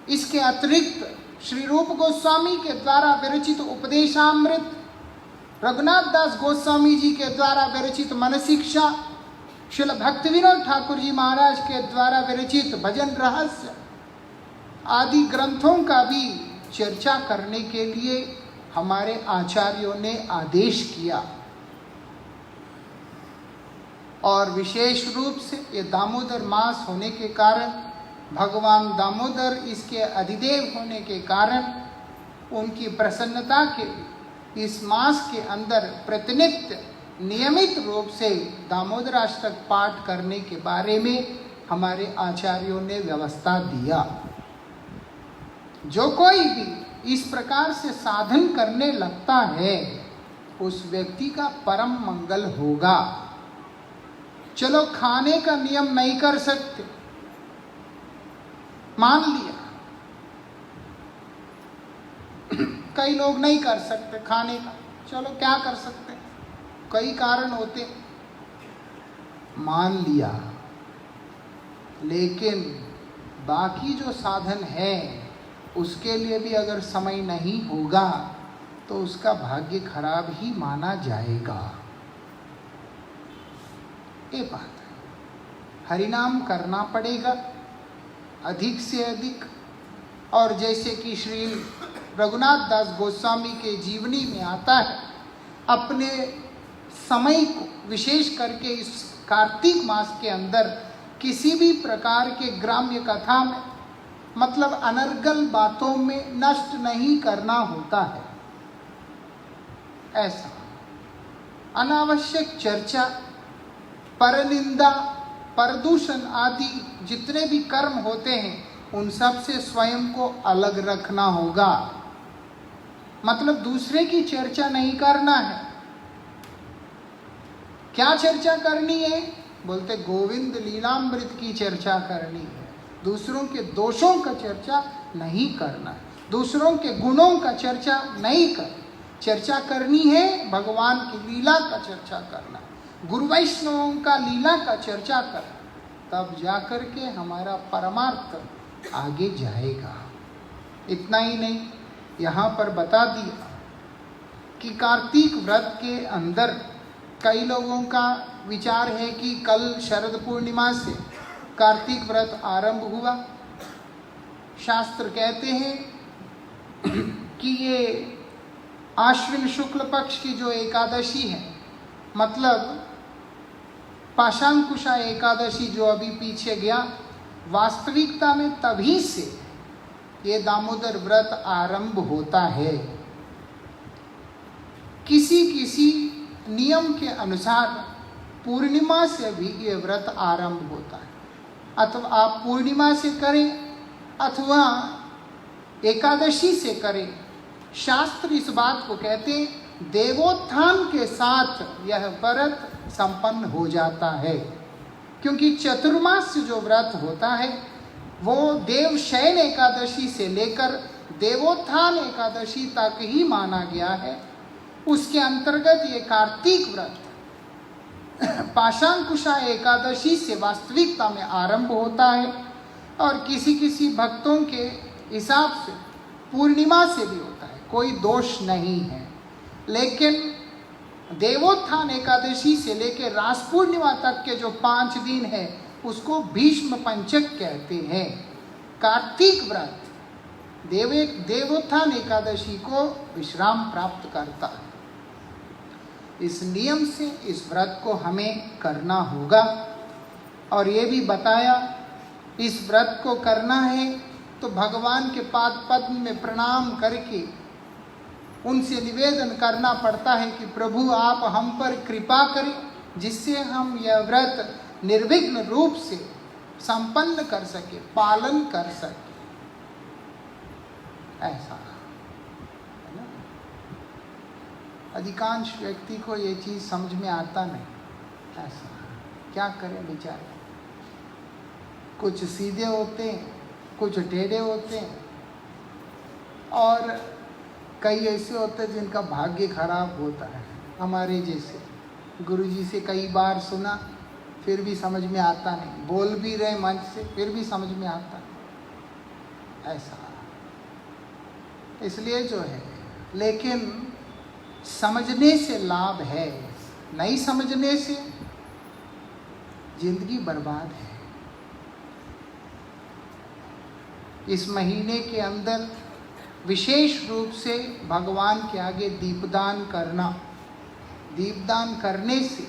A: इसके अतिरिक्त श्री रूप गोस्वामी के द्वारा विरचित उपदेशामृत, रघुनाथ दास गोस्वामी जी के द्वारा विरचित मन शिक्षा, श्रील भक्तिविनोद ठाकुर जी महाराज के द्वारा विरचित भजन रहस्य आदि ग्रंथों का भी चर्चा करने के लिए हमारे आचार्यों ने आदेश किया। और विशेष रूप से ये दामोदर मास होने के कारण, भगवान दामोदर इसके अधिदेव होने के कारण, उनकी प्रसन्नता के लिए इस मास के अंदर प्रतिनित्य नियमित रूप से दामोदराष्टक पाठ करने के बारे में हमारे आचार्यों ने व्यवस्था दिया। जो कोई भी इस प्रकार से साधन करने लगता है उस व्यक्ति का परम मंगल होगा। चलो खाने का नियम नहीं कर सकते, मान लिया, कई लोग नहीं कर सकते खाने का, चलो क्या कर सकते, कई कारण होते, मान लिया, लेकिन बाकी जो साधन है उसके लिए भी अगर समय नहीं होगा तो उसका भाग्य खराब ही माना जाएगा। ये बात है। हरिनाम करना पड़ेगा अधिक से अधिक, और जैसे कि श्री रघुनाथ दास गोस्वामी के जीवनी में आता है, अपने समय को विशेष करके इस कार्तिक मास के अंदर किसी भी प्रकार के ग्राम्य कथा में, मतलब अनर्गल बातों में नष्ट नहीं करना होता है। ऐसा अनावश्यक चर्चा, परनिंदा, परदूषण आदि जितने भी कर्म होते हैं उन सब से स्वयं को अलग रखना होगा। मतलब दूसरे की चर्चा नहीं करना है। क्या चर्चा करनी है? बोलते गोविंद लीलामृत की चर्चा करनी है। दूसरों के दोषों का चर्चा नहीं करना है, दूसरों के गुणों का चर्चा नहीं करना। चर्चा करनी है भगवान की लीला का चर्चा करना, गुरु वैष्णवों का लीला का चर्चा करना, तब जाकर के हमारा परमार्थ आगे जाएगा। इतना ही नहीं, यहाँ पर बता दिया कि कार्तिक व्रत के अंदर कई लोगों का विचार है कि कल शरद पूर्णिमा से कार्तिक व्रत आरंभ हुआ। शास्त्र कहते हैं कि ये आश्विन शुक्ल पक्ष की जो एकादशी है, मतलब पाशांकुशा एकादशी जो अभी पीछे गया, वास्तविकता में तभी से ये दामोदर व्रत आरंभ होता है। किसी किसी नियम के अनुसार पूर्णिमा से भी ये व्रत आरंभ होता है। अथवा आप पूर्णिमा से करें अथवा एकादशी से करें, शास्त्र इस बात को कहते हैं देवोत्थान के साथ यह व्रत संपन्न हो जाता है। क्योंकि चतुर्मास्य जो व्रत होता है वो देवशयन एकादशी से लेकर देवोत्थान एकादशी तक ही माना गया है। उसके अंतर्गत ये कार्तिक व्रत पाशांकुशा एकादशी से वास्तविकता में आरंभ होता है, और किसी किसी भक्तों के हिसाब से पूर्णिमा से भी होता है, कोई दोष नहीं है। लेकिन देवोत्थान एकादशी से लेकर रास पूर्णिमा तक के जो 5 दिन है उसको भीष्म पंचक कहते हैं। कार्तिक व्रत देवोत्थान एकादशी को विश्राम प्राप्त करता है। इस नियम से इस व्रत को हमें करना होगा। और ये भी बताया इस व्रत को करना है तो भगवान के पाद पद्म में प्रणाम करके उनसे निवेदन करना पड़ता है कि प्रभु आप हम पर कृपा करें, जिससे हम यह व्रत निर्विघ्न रूप से संपन्न कर सके, पालन कर सके। ऐसा है ना। अधिकांश व्यक्ति को ये चीज़ समझ में आता नहीं। ऐसा क्या करें बेचारे, कुछ सीधे होते हैं, कुछ टेढ़े होते हैं, और कई ऐसे होते हैं जिनका भाग्य खराब होता है। हमारे जैसे गुरुजी से कई बार सुना फिर भी समझ में आता नहीं, बोल भी रहे मंच से फिर भी समझ में आता नहीं। ऐसा इसलिए जो है, लेकिन समझने से लाभ है, नहीं समझने से जिंदगी बर्बाद है। इस महीने के अंदर विशेष रूप से भगवान के आगे दीपदान करना, दीपदान करने से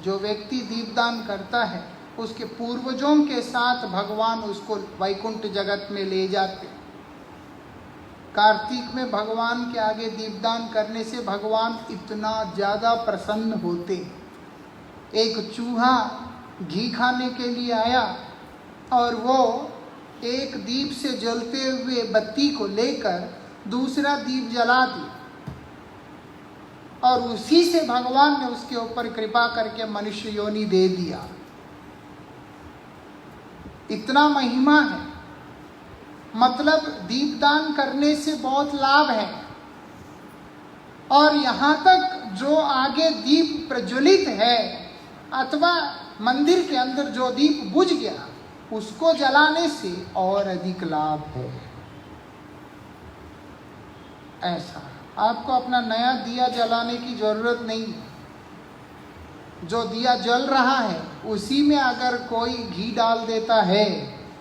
A: जो व्यक्ति दीपदान करता है उसके पूर्वजों के साथ भगवान उसको वैकुंठ जगत में ले जाते। कार्तिक में भगवान के आगे दीपदान करने से भगवान इतना ज़्यादा प्रसन्न होते। एक चूहा घी खाने के लिए आया और वो एक दीप से जलते हुए बत्ती को लेकर दूसरा दीप जला दिया, और उसी से भगवान ने उसके ऊपर कृपा करके मनुष्य योनि दे दिया। इतना महिमा है। मतलब दीपदान करने से बहुत लाभ है। और यहाँ तक जो आगे दीप प्रज्वलित है अथवा मंदिर के अंदर जो दीप बुझ गया उसको जलाने से और अधिक लाभ है। ऐसा आपको अपना नया दिया जलाने की जरूरत नहीं है। जो दिया जल रहा है उसी में अगर कोई घी डाल देता है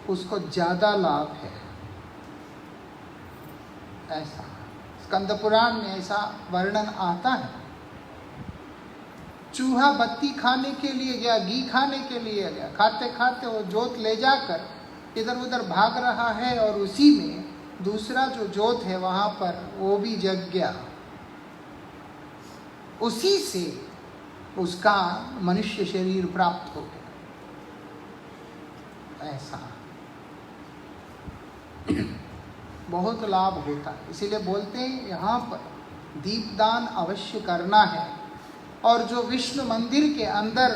A: उसको ज्यादा लाभ है। ऐसा स्कंद पुराण में ऐसा वर्णन आता है। चूहा बत्ती खाने के लिए गया, घी खाने के लिए गया, खाते खाते वो जोत ले जाकर इधर उधर भाग रहा है और उसी में दूसरा जो जोत है वहां पर वो भी जग गया। उसी से उसका मनुष्य शरीर प्राप्त हो गया। ऐसा बहुत लाभ होता है। इसीलिए बोलते हैं यहाँ पर दीपदान अवश्य करना है। और जो विष्णु मंदिर के अंदर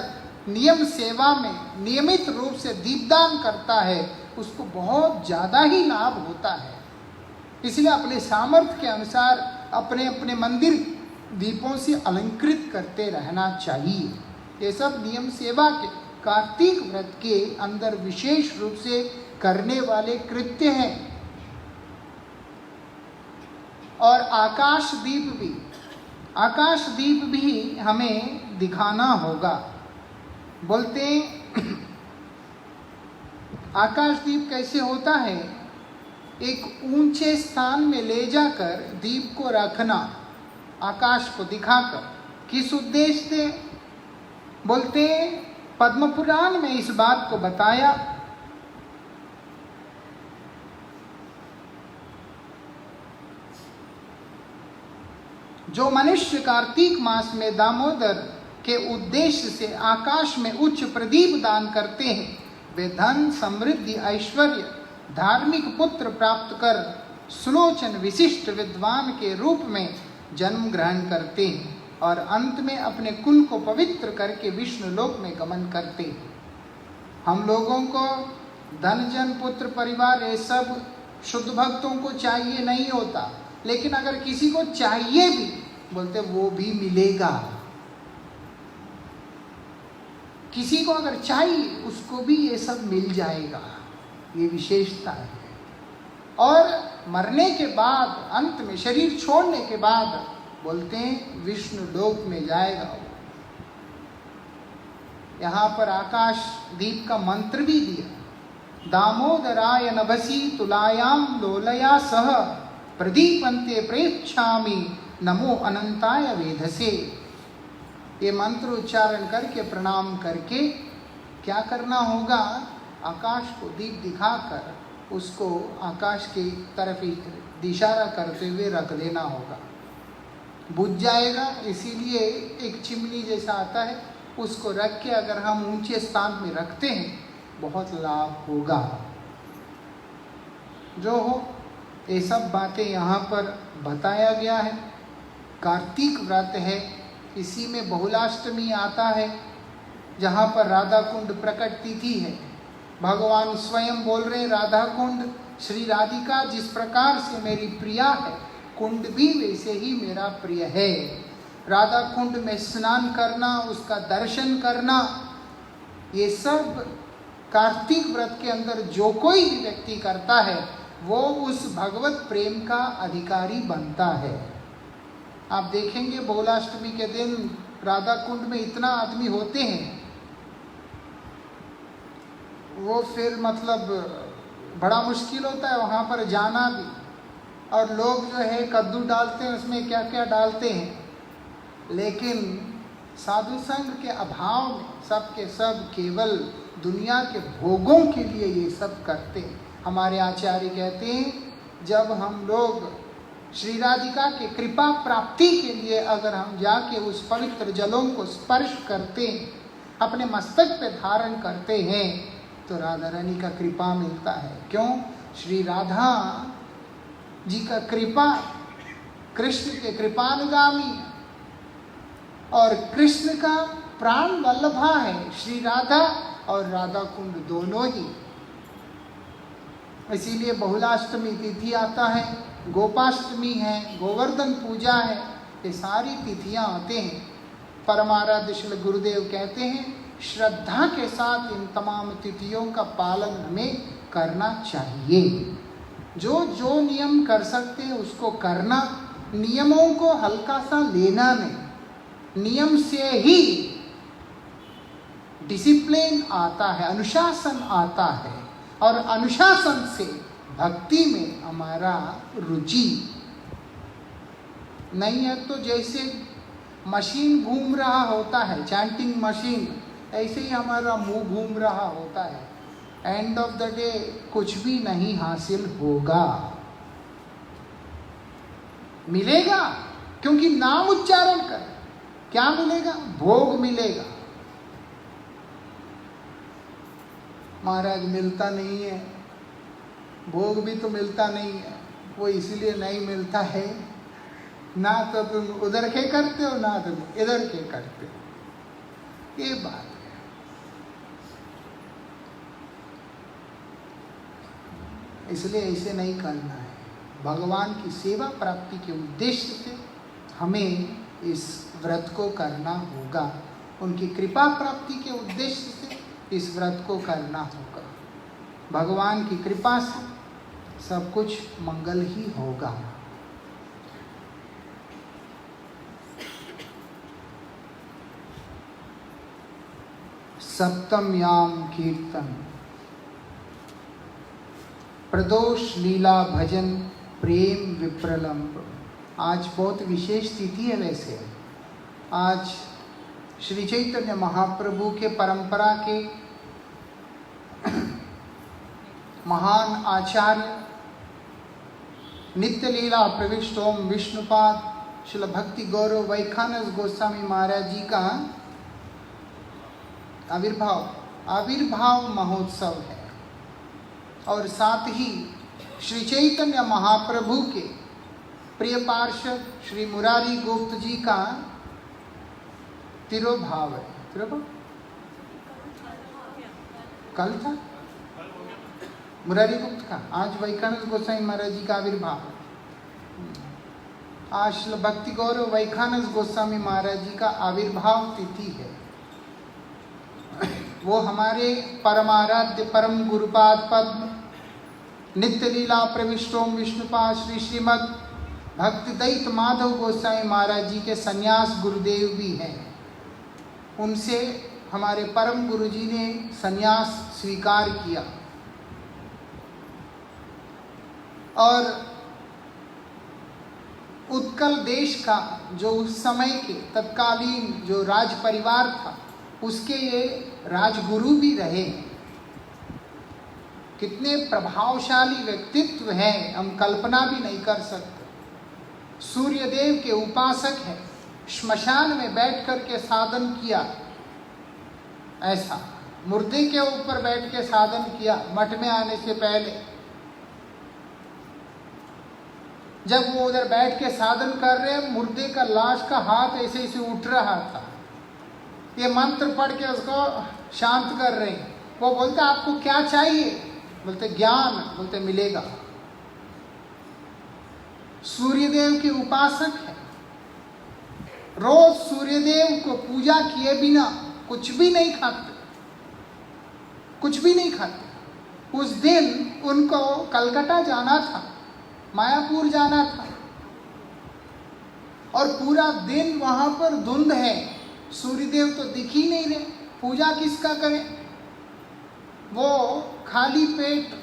A: नियम सेवा में नियमित रूप से दीपदान करता है उसको बहुत ज़्यादा ही लाभ होता है। इसलिए अपने सामर्थ्य के अनुसार अपने अपने मंदिर दीपों से अलंकृत करते रहना चाहिए। ये सब नियम सेवा के कार्तिक व्रत के अंदर विशेष रूप से करने वाले कृत्य हैं। और आकाश दीप भी हमें दिखाना होगा। बोलते आकाश दीप कैसे होता है? एक ऊंचे स्थान में ले जाकर दीप को रखना, आकाश को दिखाकर। किस उद्देश्य से? बोलते पद्म पुराण में इस बात को बताया। जो मनुष्य कार्तिक मास में दामोदर के उद्देश्य से आकाश में उच्च प्रदीप दान करते हैं वे धन, समृद्धि, ऐश्वर्य, धार्मिक पुत्र प्राप्त कर सुलोचन विशिष्ट विद्वान के रूप में जन्म ग्रहण करते हैं और अंत में अपने कुल को पवित्र करके विष्णु लोक में गमन करते हैं। हम लोगों को धन, जन, पुत्र, परिवार ये सब शुद्ध भक्तों को चाहिए नहीं होता, लेकिन अगर किसी को चाहिए भी बोलते वो भी मिलेगा। किसी को अगर चाहिए उसको भी ये सब मिल जाएगा, ये विशेषता है। और मरने के बाद अंत में शरीर छोड़ने के बाद बोलते हैं विष्णु लोक में जाएगा वो। यहाँ पर आकाश दीप का मंत्र भी दिया, दामोदराय नभसी तुलायाम लोलया सह प्रदीपन्ते प्रेक्षामि नमो अनंताय वेधसे। ये मंत्र उच्चारण करके प्रणाम करके क्या करना होगा? आकाश को दीप दिखाकर उसको आकाश की तरफ इशारा करते हुए रख देना होगा। बुझ जाएगा, इसीलिए एक चिमनी जैसा आता है उसको रख के अगर हम ऊंचे स्थान में रखते हैं बहुत लाभ होगा। जो हो ये सब बातें यहाँ पर बताया गया है। कार्तिक व्रत है, इसी में बहुलाष्टमी आता है जहाँ पर राधा कुंड प्रकट तिथि है। भगवान स्वयं बोल रहे राधा कुंड श्री राधिका जिस प्रकार से मेरी प्रिया है, कुंड भी वैसे ही मेरा प्रिय है। राधा कुंड में स्नान करना, उसका दर्शन करना, ये सब कार्तिक व्रत के अंदर जो कोई भी व्यक्ति करता है वो उस भगवत प्रेम का अधिकारी बनता है। आप देखेंगे बहुलाष्टमी के दिन राधा कुंड में इतना आदमी होते हैं, वो फिर मतलब बड़ा मुश्किल होता है वहाँ पर जाना भी। और लोग जो है कद्दू डालते हैं, उसमें क्या क्या डालते हैं, लेकिन साधु संघ के अभाव में सब के सब केवल दुनिया के भोगों के लिए ये सब करते हैं। हमारे आचार्य कहते हैं जब हम लोग श्री राधिका के कृपा प्राप्ति के लिए अगर हम जाके उस पवित्र जलों को स्पर्श करते हैं, अपने मस्तक पे धारण करते हैं, तो राधा रानी का कृपा मिलता है। क्यों? श्री राधा जी का कृपा कृष्ण के कृपानुगामी और कृष्ण का प्राण वल्लभा है श्री राधा और राधा कुंड दोनों ही। इसीलिए बहुलाष्टमी तिथि आता है, गोपाष्टमी है, गोवर्धन पूजा है, ये सारी तिथियां आते हैं। परमाराध्य श्री गुरुदेव कहते हैं श्रद्धा के साथ इन तमाम तिथियों का पालन हमें करना चाहिए। जो जो नियम कर सकते हैं उसको करना, नियमों को हल्का सा लेना नहीं। नियम से ही डिसिप्लिन आता है, अनुशासन आता है, और अनुशासन से भक्ति में हमारा रुचि नहीं है तो जैसे मशीन घूम रहा होता है, चैंटिंग मशीन, ऐसे ही हमारा मुंह घूम रहा होता है। एंड ऑफ द डे कुछ भी नहीं हासिल होगा। मिलेगा क्योंकि नाम उच्चारण कर, क्या मिलेगा? भोग मिलेगा। महाराज मिलता नहीं है, भोग भी तो मिलता नहीं है, वो इसलिए नहीं मिलता है ना तो तुम उधर के करते हो ना तुम इधर के करते हो। ये बात है। इसलिए ऐसे नहीं करना है। भगवान की सेवा प्राप्ति के उद्देश्य से हमें इस व्रत को करना होगा। उनकी कृपा प्राप्ति के उद्देश्य से इस व्रत को करना होगा। भगवान की कृपा से सब कुछ मंगल ही होगा। सप्तम याम कीर्तन प्रदोष लीला भजन प्रेम विप्रलंब। आज बहुत विशेष तिथि है। वैसे आज श्री चैतन्य महाप्रभु के परंपरा के महान आचार्य नित्य लीला प्रविष्ट ओम विष्णुपाद श्रील भक्ति गौरव वैखानस गोस्वामी महाराज जी का आविर्भाव महोत्सव है। और साथ ही श्री चैतन्य महाप्रभु के प्रिय पार्षद श्री मुरारी गुप्त जी का तिरोभाव है। तिरोभाव कल था मुरारी गुप्त का, आज वैखानस गोस्वामी महाराज जी का आविर्भाव। आज भक्ति गौरव वैखानस गोस्वामी महाराज जी का आविर्भाव तिथि है। वो हमारे परमाराध्य परम गुरुपाद पद्म नित्य लीला प्रविष्टोम विष्णुपाद श्री श्रीमद भक्ति दैत माधव गोस्वामी महाराज जी के सन्यास गुरुदेव भी हैं। उनसे हमारे परम गुरु जी ने सन्यास स्वीकार किया और उत्कल देश का जो उस समय के तत्कालीन जो राज परिवार था उसके ये राजगुरु भी रहे। कितने प्रभावशाली व्यक्तित्व हैं, हम कल्पना भी नहीं कर सकते। सूर्यदेव के उपासक हैं, श्मशान में बैठ कर के साधन किया। ऐसा मुर्दे के ऊपर बैठ के साधन किया मठ में आने से पहले। जब वो उधर बैठ के साधन कर रहे, मुर्दे का लाश का हाथ ऐसे ऐसे उठ रहा था। ये मंत्र पढ़ के उसको शांत कर रहे हैं। वो बोलते आपको क्या चाहिए? बोलते ज्ञान। बोलते मिलेगा। सूर्यदेव के उपासक है, रोज सूर्यदेव को पूजा किए बिना कुछ भी नहीं खाते, कुछ भी नहीं खाते। उस दिन उनको कलकत्ता जाना था, मायापुर जाना था और पूरा दिन वहां पर धुंध है, सूर्यदेव तो दिख ही नहीं रहे, पूजा किसका करें? वो खाली पेट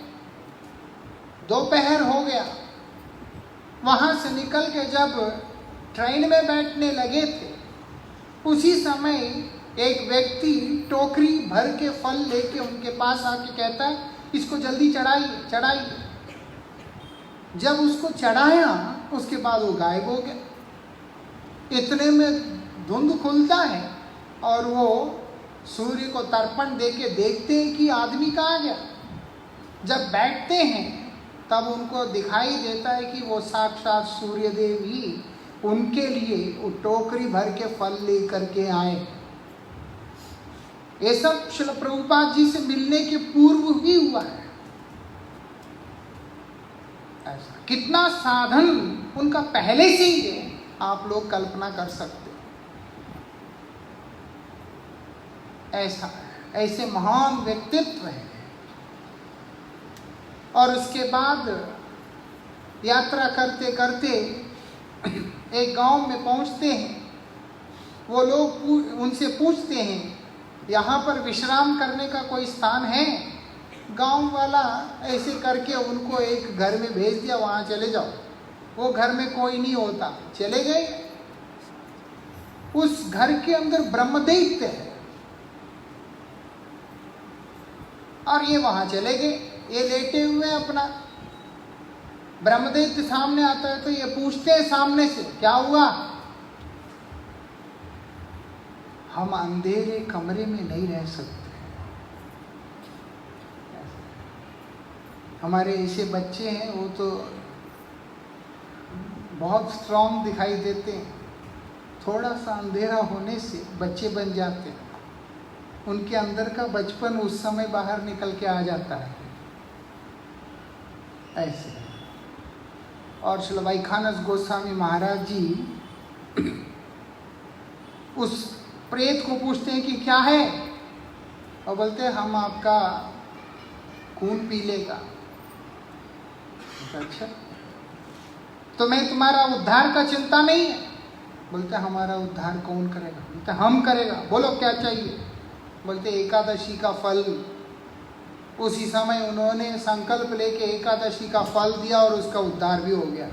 A: दोपहर हो गया। वहां से निकल के जब ट्रेन में बैठने लगे थे, उसी समय एक व्यक्ति टोकरी भर के फल लेके उनके पास आके कहता है इसको जल्दी चढ़ाइए चढ़ाइए। जब उसको चढ़ाया उसके बाद वो गायब हो गया। इतने में धुंध खुलता है और वो सूर्य को तर्पण देके देखते हैं कि आदमी कहाँ गया। जब बैठते हैं तब उनको दिखाई देता है कि वो साक्षात सूर्यदेव ही उनके लिए वो टोकरी भर के फल लेकर के आए। ये सब श्रील प्रभुपाद जी से मिलने के पूर्व ही हुआ है। ऐसा कितना साधन उनका पहले से ही है। आप लोग कल्पना कर सकते। ऐसे महान व्यक्तित्व हैं। और उसके बाद यात्रा करते करते एक गांव में पहुंचते हैं। वो लोग उनसे पूछते हैं, यहाँ पर विश्राम करने का कोई स्थान है? गांव वाला ऐसे करके उनको एक घर में भेज दिया, वहाँ चले जाओ। वो घर में कोई नहीं होता, चले गए। उस घर के अंदर ब्रह्मदैत्य है और ये वहाँ चले गए। ये लेटे हुए अपना, ब्रह्मदैत्य सामने आता है तो ये पूछते हैं सामने से, क्या हुआ? हम अंधेरे कमरे में नहीं रह सकते। हमारे ऐसे बच्चे हैं, वो तो बहुत स्ट्रांग दिखाई देते हैं, थोड़ा सा अंधेरा होने से बच्चे बन जाते हैं। उनके अंदर का बचपन उस समय बाहर निकल के आ जाता है ऐसे। और श्री वैखानस गोस्वामी महाराज जी उस प्रेत को पूछते हैं कि क्या है, और बोलते हैं हम आपका खून पी लेगा। अच्छा, तो मैं तुम्हारा उद्धार का चिंता नहीं है? बोलते हमारा उद्धार कौन करेगा? बोलते हम करेगा। बोलो क्या चाहिए? बोलते एकादशी का फल। उसी समय उन्होंने संकल्प लेके एकादशी का फल दिया और उसका उद्धार भी हो गया।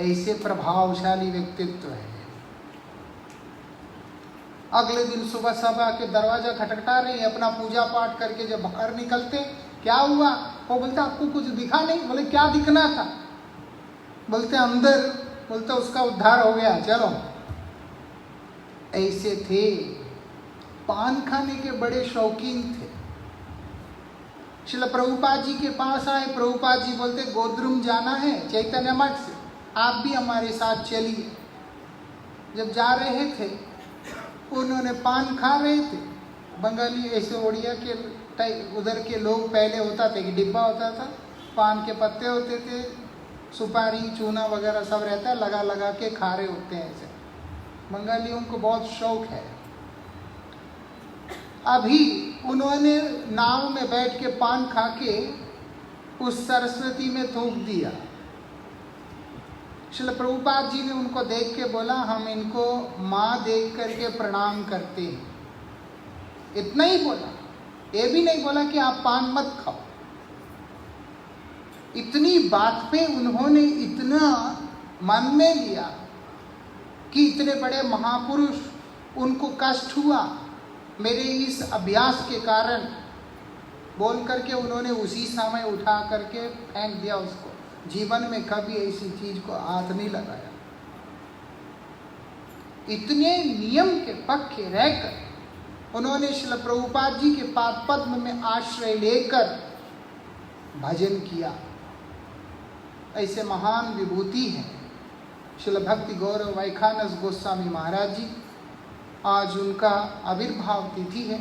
A: ऐसे प्रभावशाली व्यक्तित्व है। अगले दिन सुबह सभा के दरवाजा खटखटा रही है, अपना पूजा पाठ करके जब बाहर निकलते, क्या हुआ? वो बोलते आपको कुछ दिखा नहीं? बोले क्या दिखना था? बोलते अंदर। बोलते उसका उद्धार हो गया, चलो। ऐसे थे, पान खाने के बड़े शौकीन थे। श्रील प्रभुपाद जी के पास आए। प्रभुपाद जी बोलते गोद्रुम जाना है चैतन्य मठ से, आप भी हमारे साथ चलिए। जब जा रहे थे, उन्होंने पान खा रहे थे। बंगाली ऐसे ओडिया के उधर के लोग पहले होता था कि डिब्बा होता था, पान के पत्ते होते थे, सुपारी चूना वगैरह सब रहता है, लगा लगा के खा रहे होते हैं ऐसे। बंगालियों को बहुत शौक है। अभी उन्होंने नाव में बैठ के पान खा के उस सरस्वती में थूक दिया। श्रील प्रभुपाद जी ने उनको देख के बोला हम इनको माँ देख करके प्रणाम करते हैं। इतना ही बोला, ये भी नहीं बोला कि आप पान मत खाओ। इतनी बात पे उन्होंने इतना मन में लिया कि इतने बड़े महापुरुष, उनको कष्ट हुआ मेरे इस अभ्यास के कारण, बोल करके उन्होंने उसी समय उठा करके फेंक दिया उसको। जीवन में कभी ऐसी चीज को हाथ नहीं लगाया। इतने नियम के पक्के रहकर उन्होंने श्रील प्रभुपाद जी के पाद पद्म में आश्रय लेकर भजन किया। ऐसे महान विभूति हैं श्रील भक्ति गौरव वैखानस गोस्वामी महाराज जी। आज उनका आविर्भाव तिथि है।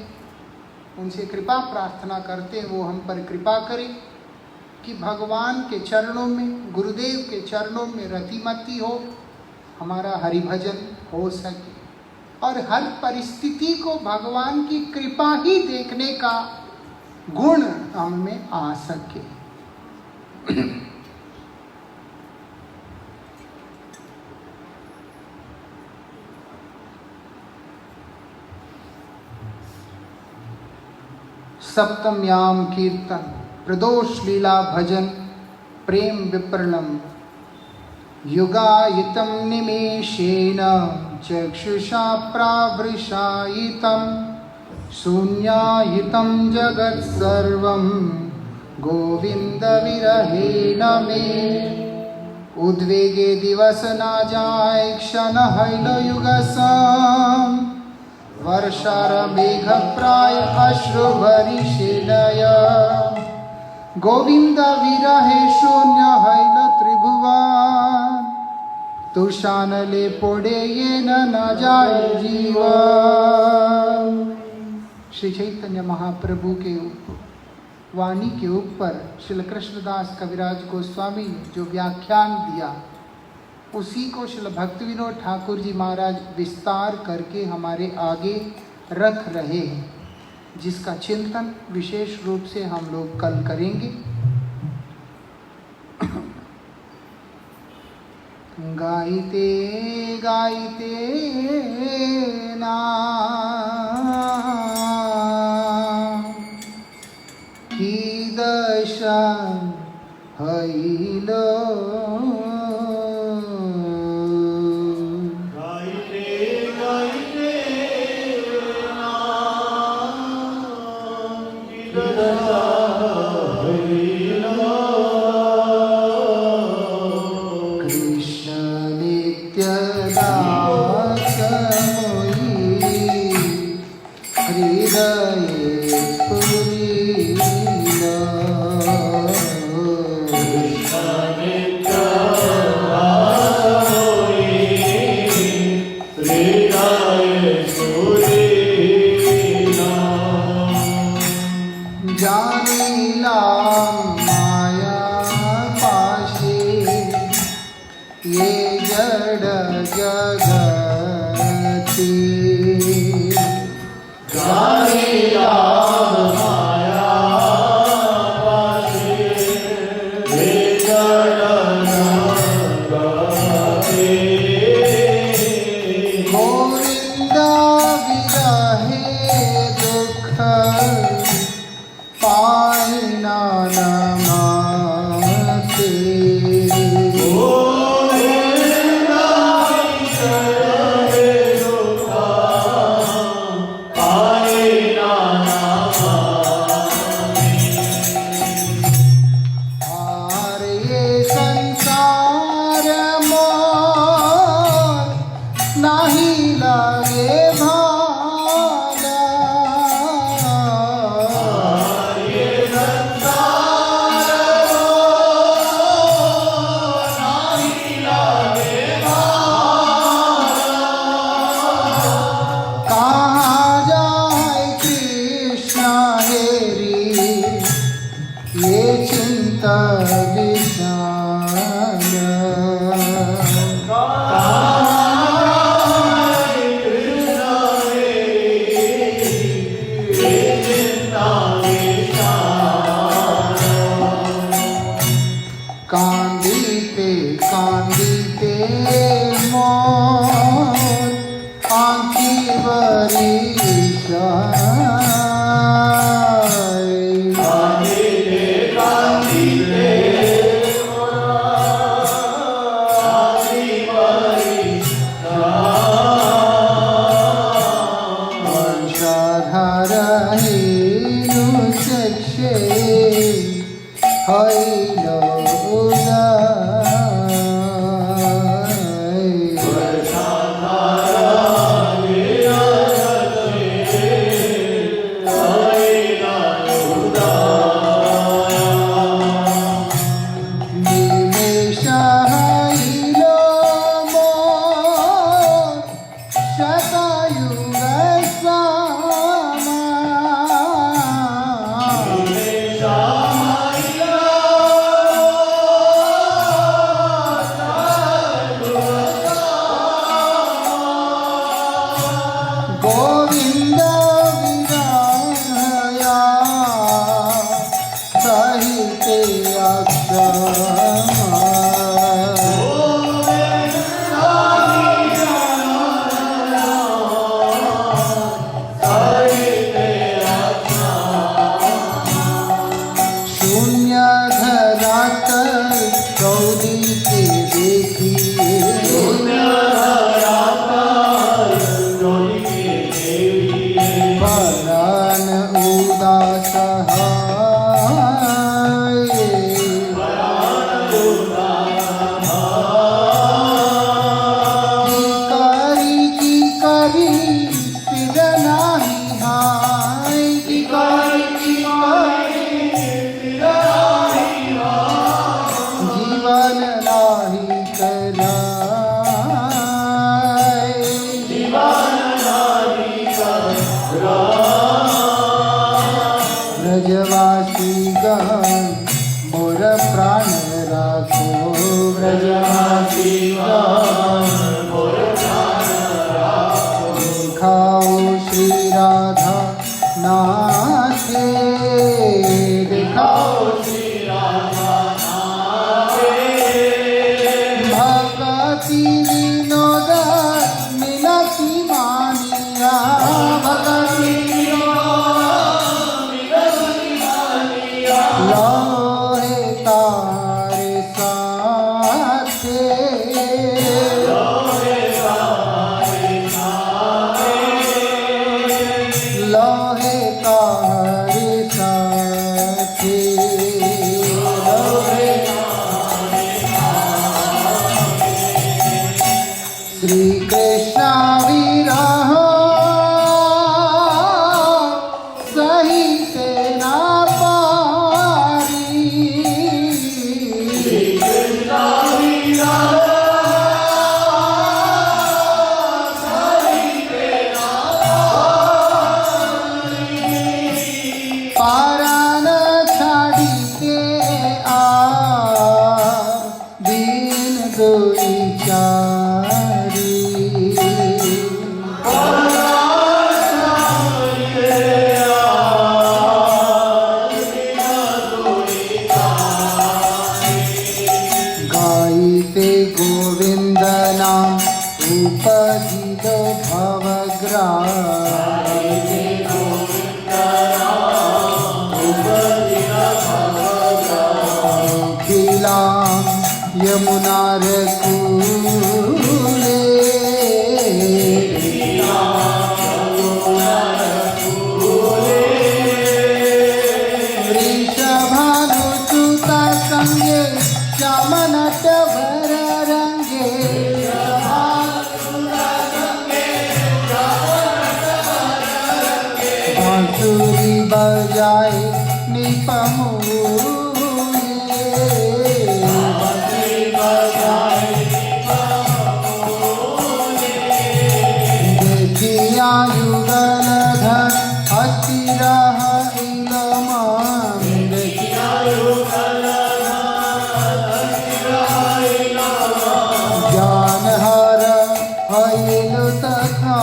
A: उनसे कृपा प्रार्थना करते हैं वो हम पर कृपा करें कि भगवान के चरणों में, गुरुदेव के चरणों में रतिमती हो, हमारा हरिभजन हो सके और हर परिस्थिति को भगवान की कृपा ही देखने का गुण हम में आ सके। सप्तम्याम कीर्तन प्रदोष लीला भजन प्रेम विप्रलम युगायितं निमेषेण चक्षुषा प्रावृषायितं शून्यायितं जगत्सर्वं गोविंद विरहेण मे उद्वेगे दिवस न जाय क्षण हैलयुगसं वर्षार मेघ प्राय अश्रु भरिषेलय गोविंद विरहे शून्य हैल त्रिभुवन तुषानले पोड़े ये न जाए जीवन। श्री चैतन्य महाप्रभु के वाणी के ऊपर श्री कृष्णदास कविराज गोस्वामी ने जो व्याख्यान दिया उसी को श्री भक्ति विनोद ठाकुर जी महाराज विस्तार करके हमारे आगे रख रहे हैं, जिसका चिंतन विशेष रूप से हम लोग कल करेंगे। गाइते गाइते नाम की दशा हईलो,
B: गाइते गाइते नाम की दशा हईलो,
A: कृष्ण नित्य दास मोहि हृदय पुरीला। जानिला माया पाशे ये जड़ जगती,
B: जानिला माया पाशे ये जड़ जगती,
A: गोविंदा विरहे दुख पाइना नमाते,
B: गोविंदा विरहे दुख पाइना
A: और ये संसार मोर नहीं लगे भाला, कहाँ जाए कृष्ण हेरी ये चिंता विशाल, कांदीते मोर आँखी बरिशाई, वंशाधार हेनु चक्षे हईलो उदय, श्री कृष्ण विरह सहित ना पारी। पारान छाड़ीते आ दीन दुई चारी। गाइते गोविंद नाम उपजित भवग्राम। यमुनार कूले वृषभानुसुता संगे श्यामनट भर रंगे। बांसुरी बजाए निपमूले। युगल धर अस्थिर ज्ञान हर हईल तथा।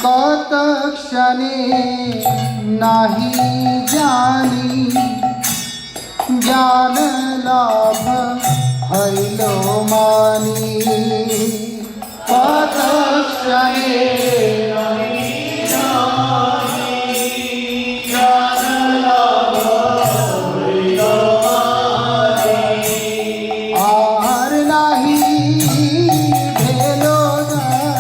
A: कत क्षणे नाही जानी ज्ञान लाभ हरिलो मानी। कत क्षणे ज्ञान लाभ हरिलो मानी। आहार नाही भेलो दर्शन।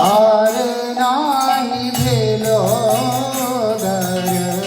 A: आर नाही भेलो दर्शन।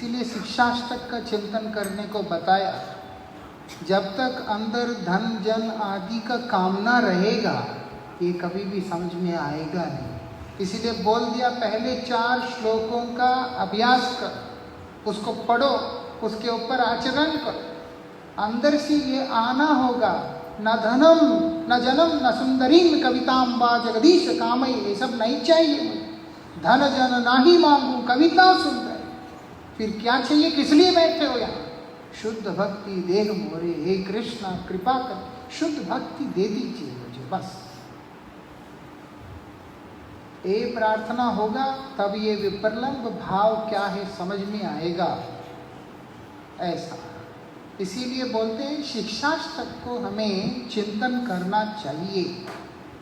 A: इसीलिए शिक्षाष्टक का चिंतन करने को बताया। जब तक अंदर धन जन आदि का कामना रहेगा ये कभी भी समझ में आएगा नहीं। इसीलिए बोल दिया पहले 4 श्लोकों का अभ्यास कर, उसको पढ़ो, उसके ऊपर आचरण करो। अंदर से ये आना होगा, न धनम न जनम न सुंदरीम कविताम वा जगदीश कामई, ये सब नहीं चाहिए मुझे। धन जन ना ही मांगू कविता सुंदर, फिर क्या चाहिए? किस लिए बैठे हो यहाँ? शुद्ध भक्ति देह मोरे, हे कृष्णा कृपा कर शुद्ध भक्ति दे दीजिए मुझे, बस ये प्रार्थना होगा। तब ये विप्रलंब भाव क्या है समझ में आएगा। ऐसा इसीलिए बोलते हैं शिक्षाष्टक को हमें चिंतन करना चाहिए,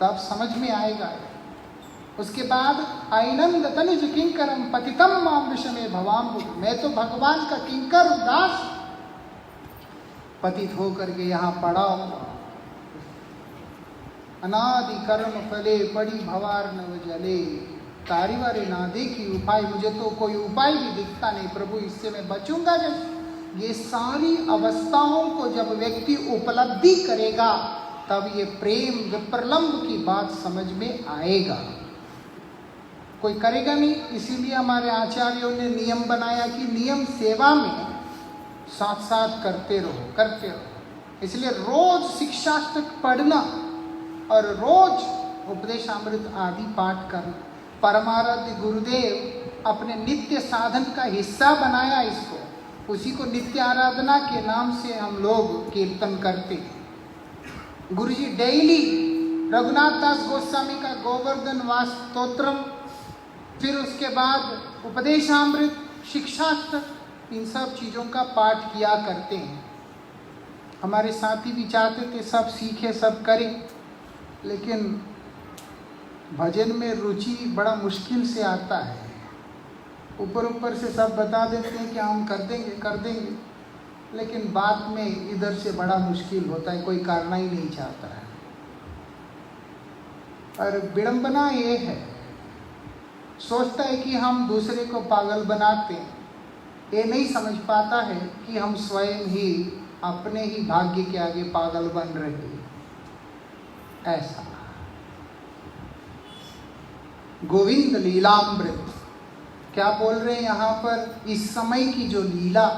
A: तब समझ में आएगा। उसके बाद आइनंद तनिज किंकरम पतितम मामृष में भवाम्बुध, मैं तो भगवान का किंकर दास पतित होकर के यहाँ पड़ा हूँ। अनादि कर्म फले पड़ी भवार नव जले, तारीवारे ना देखी उपाय, मुझे तो कोई उपाय भी दिखता नहीं प्रभु, इससे मैं बचूंगा कैसे? ये सारी अवस्थाओं को जब व्यक्ति उपलब्धि करेगा तब ये प्रेम विप्रलंब की बात समझ में आएगा। कोई करेगा नहीं। इसीलिए हमारे आचार्यों ने नियम बनाया कि नियम सेवा में साथ साथ करते रहो। इसलिए रोज शिक्षाष्टक पढ़ना और रोज उपदेशामृत आदि पाठ करना। परमाराध्य गुरुदेव अपने नित्य साधन का हिस्सा बनाया इसको, उसी को नित्य आराधना के नाम से हम लोग कीर्तन करते। गुरुजी डेली रघुनाथ दास गोस्वामी का गोवर्धन वास स्तोत्रम, फिर उसके बाद उपदेशामृत, शिक्षाष्टक, इन सब चीज़ों का पाठ किया करते हैं। हमारे साथी भी चाहते थे सब सीखे सब करें, लेकिन भजन में रुचि बड़ा मुश्किल से आता है। ऊपर से सब बता देते हैं कि हम कर देंगे, लेकिन बाद में इधर से बड़ा मुश्किल होता है, कोई करना ही नहीं चाहता है। और विडंबना ये है, सोचता है कि हम दूसरे को पागल बनाते हैं, ये नहीं समझ पाता है कि हम स्वयं ही अपने ही भाग्य के आगे पागल बन रहे हैं। ऐसा गोविंद लीलामृत क्या बोल रहे हैं यहाँ पर? इस समय की जो लीला,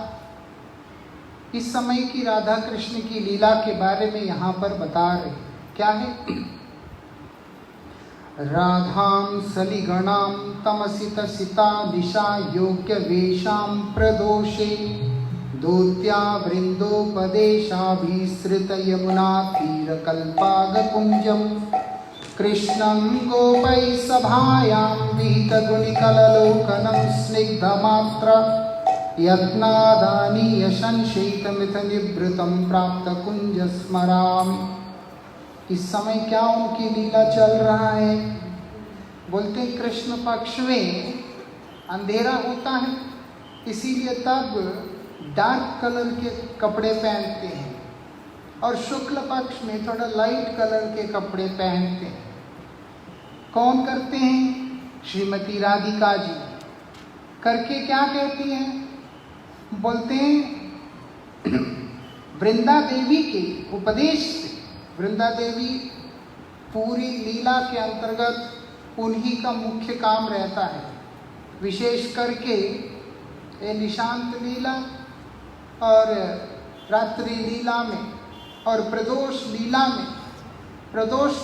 A: इस समय की राधा कृष्ण की लीला के बारे में यहाँ पर बता रहे। क्या है? राधां सलिगणां तमसित सिता दिशा योग्य वेशां प्रदोषे दोत्या वृंदोपदेशाभिसृत यमुना तीर कल्पागकुंजं कृष्णं गोपै सभायां विहित गुणिकललोकनं स्निग्धमात्र यत्नादानीय संशयितमिथ निवृतं प्राप्त कुंज स्मरामि। इस समय क्या उनकी लीला चल रहा है? बोलते हैं कृष्ण पक्ष में अंधेरा होता है, इसीलिए तब डार्क कलर के कपड़े पहनते हैं, और शुक्ल पक्ष में थोड़ा लाइट कलर के कपड़े पहनते हैं। कौन करते हैं? श्रीमती राधिका जी करके क्या कहती हैं? बोलते हैं वृंदा देवी के उपदेश से, वृंदा देवी पूरी लीला के अंतर्गत उन्हीं का मुख्य काम रहता है। विशेष करके ये निशांत लीला और रात्रि लीला में और प्रदोष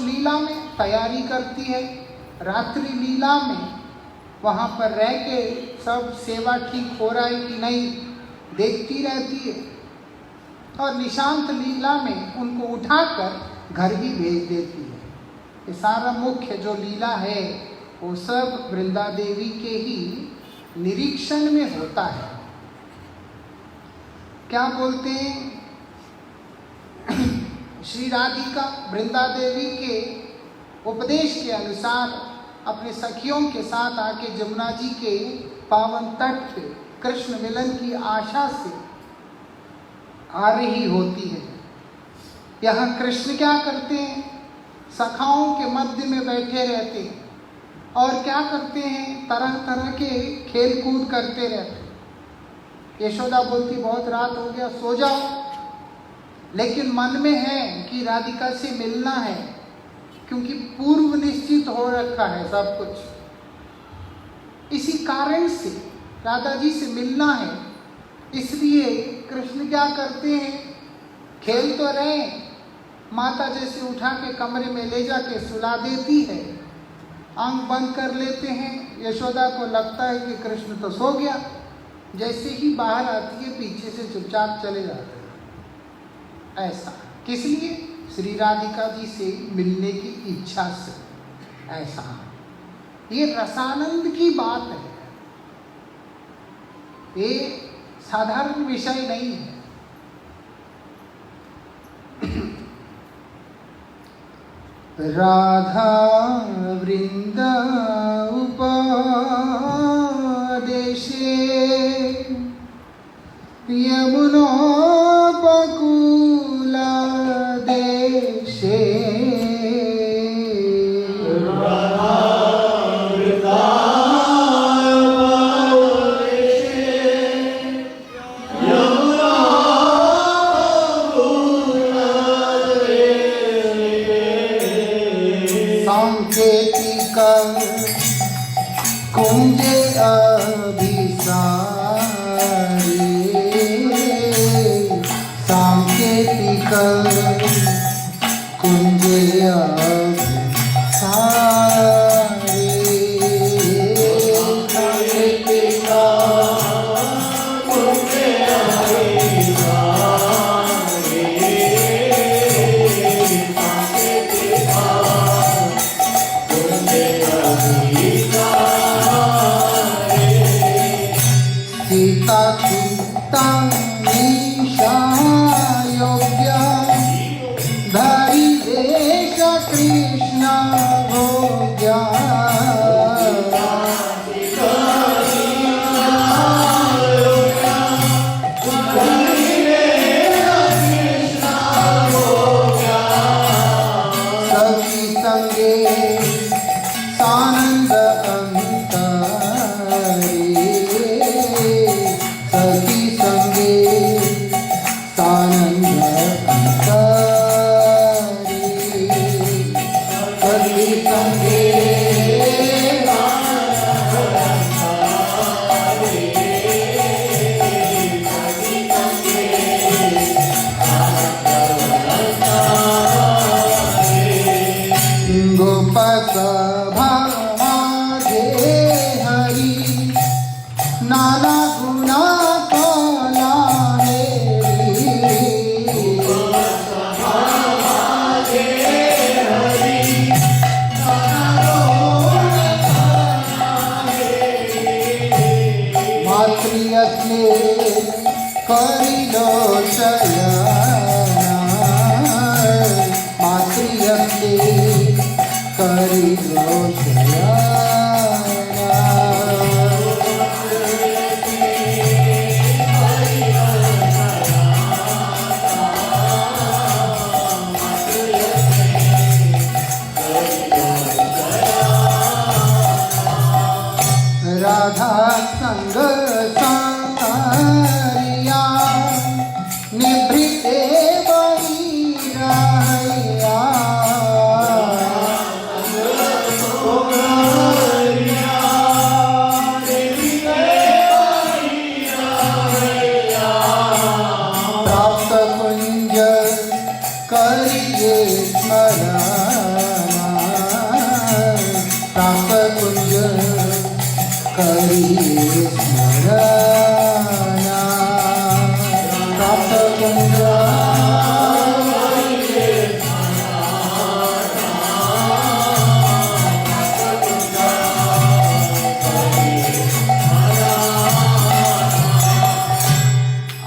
A: लीला में तैयारी करती है। रात्रि लीला में वहाँ पर रह के सब सेवा ठीक हो रहा है कि नहीं देखती रहती है, और निशांत लीला में उनको उठाकर घर भी भेज देती है। ये सारा मुख्य जो लीला है वो सब वृंदा देवी के ही निरीक्षण में होता है। क्या बोलते हैं? श्री राधिका वृंदा देवी के उपदेश के अनुसार अपने सखियों के साथ आके जमुना जी के पावन तट पे कृष्ण मिलन की आशा से आ रही होती है। यहाँ कृष्ण क्या करते हैं? सखाओं के मध्य में बैठे रहते हैं और क्या करते हैं? तरह तरह के खेल कूद करते रहते हैं। यशोदा बोलती बहुत रात हो गया, सो जाओ, लेकिन मन में है कि राधिका से मिलना है, क्योंकि पूर्व निश्चित हो रखा है सब कुछ। इसी कारण से राधा जी से मिलना है, इसलिए कृष्ण क्या करते हैं, खेल तो रहे, माता जैसे उठा के कमरे में ले जाके सुला देती है, आंख बंद कर लेते हैं। यशोदा को लगता है कि कृष्ण तो सो गया, जैसे ही बाहर आती है पीछे से चुपचाप चले जाते हैं। ऐसा किस लिए? श्री राधिका जी से मिलने की इच्छा से। ऐसा ये रसानंद की बात है, ये साधारण विषय नहीं है। राधा वृंद उपदेशे यमुनोपकूल देशे सांकेतिक कुंजे अभिसारे, सांकेतिक कुंजे अभिसारे, सांकेतिक कुंजे सीता चिंता निशा योग्य धरि देश कृष्ण भोग्या, सखी संगे सानंद अंतरे, सखी संगे सानंद अंतरे, सखी संगे गोपसभा माझे हरी नाना गुना कलाने, मातृयत्ने करिलो शयना, मातृयत्ने करिलो शयना। राधा संग सारिया निभृते बहिराया, प्राप्त कुंज करिए स्मरणा, प्राप्त कुंज करिए स्मरणा, प्राप्त कुंज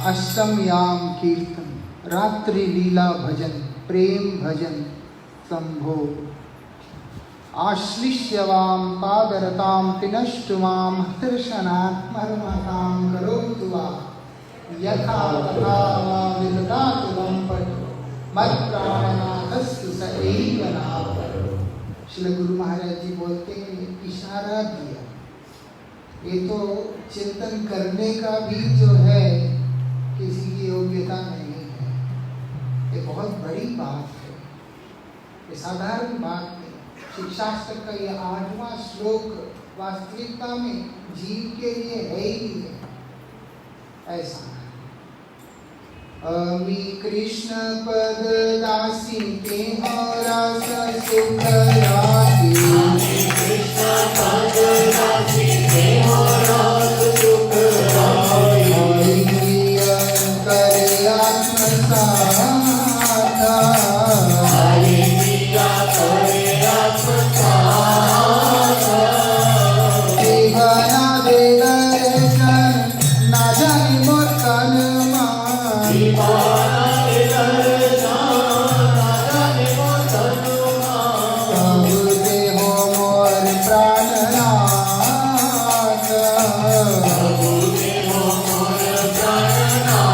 A: अष्टमयाम कीर्तन, रात्रि लीला भजन, प्रेम भजन संभो। आश्लिष्यवां पादरतां पिनष्टुमां हर्षणात्मर्मतां करोतु वा, यथा तथा वा विदधातु वंपट मत्प्राणनाथस्तु स एव नापरो। श्री गुरु महाराज जी बोलते हैं, इशारा दिया ये तो चिंतन करने का भी जो है किसी की योग्यता नहीं है। ये बहुत बड़ी बात है, ये साधारण बात नहीं। शिक्षाशास्त्र का ये 8वां श्लोक वास्तविकता में जीव के लिए है ही है। ऐसा अमी कृष्ण पद दासी के रस सुख राती,
B: कृष्ण पद दासी के रस सुख राती,
A: हरि प्रिय करे आत्मसात,
B: हरि प्रिय करे आत्मसात,
A: जीवना दे दर्शन ना जाने मोर तन मान,
B: दीवाना के दर्शन ना जाने मोर तनुमान,
A: प्रभु देहो मोर प्राणनाथ,
B: प्रभु देहो मोर प्राणनाथ,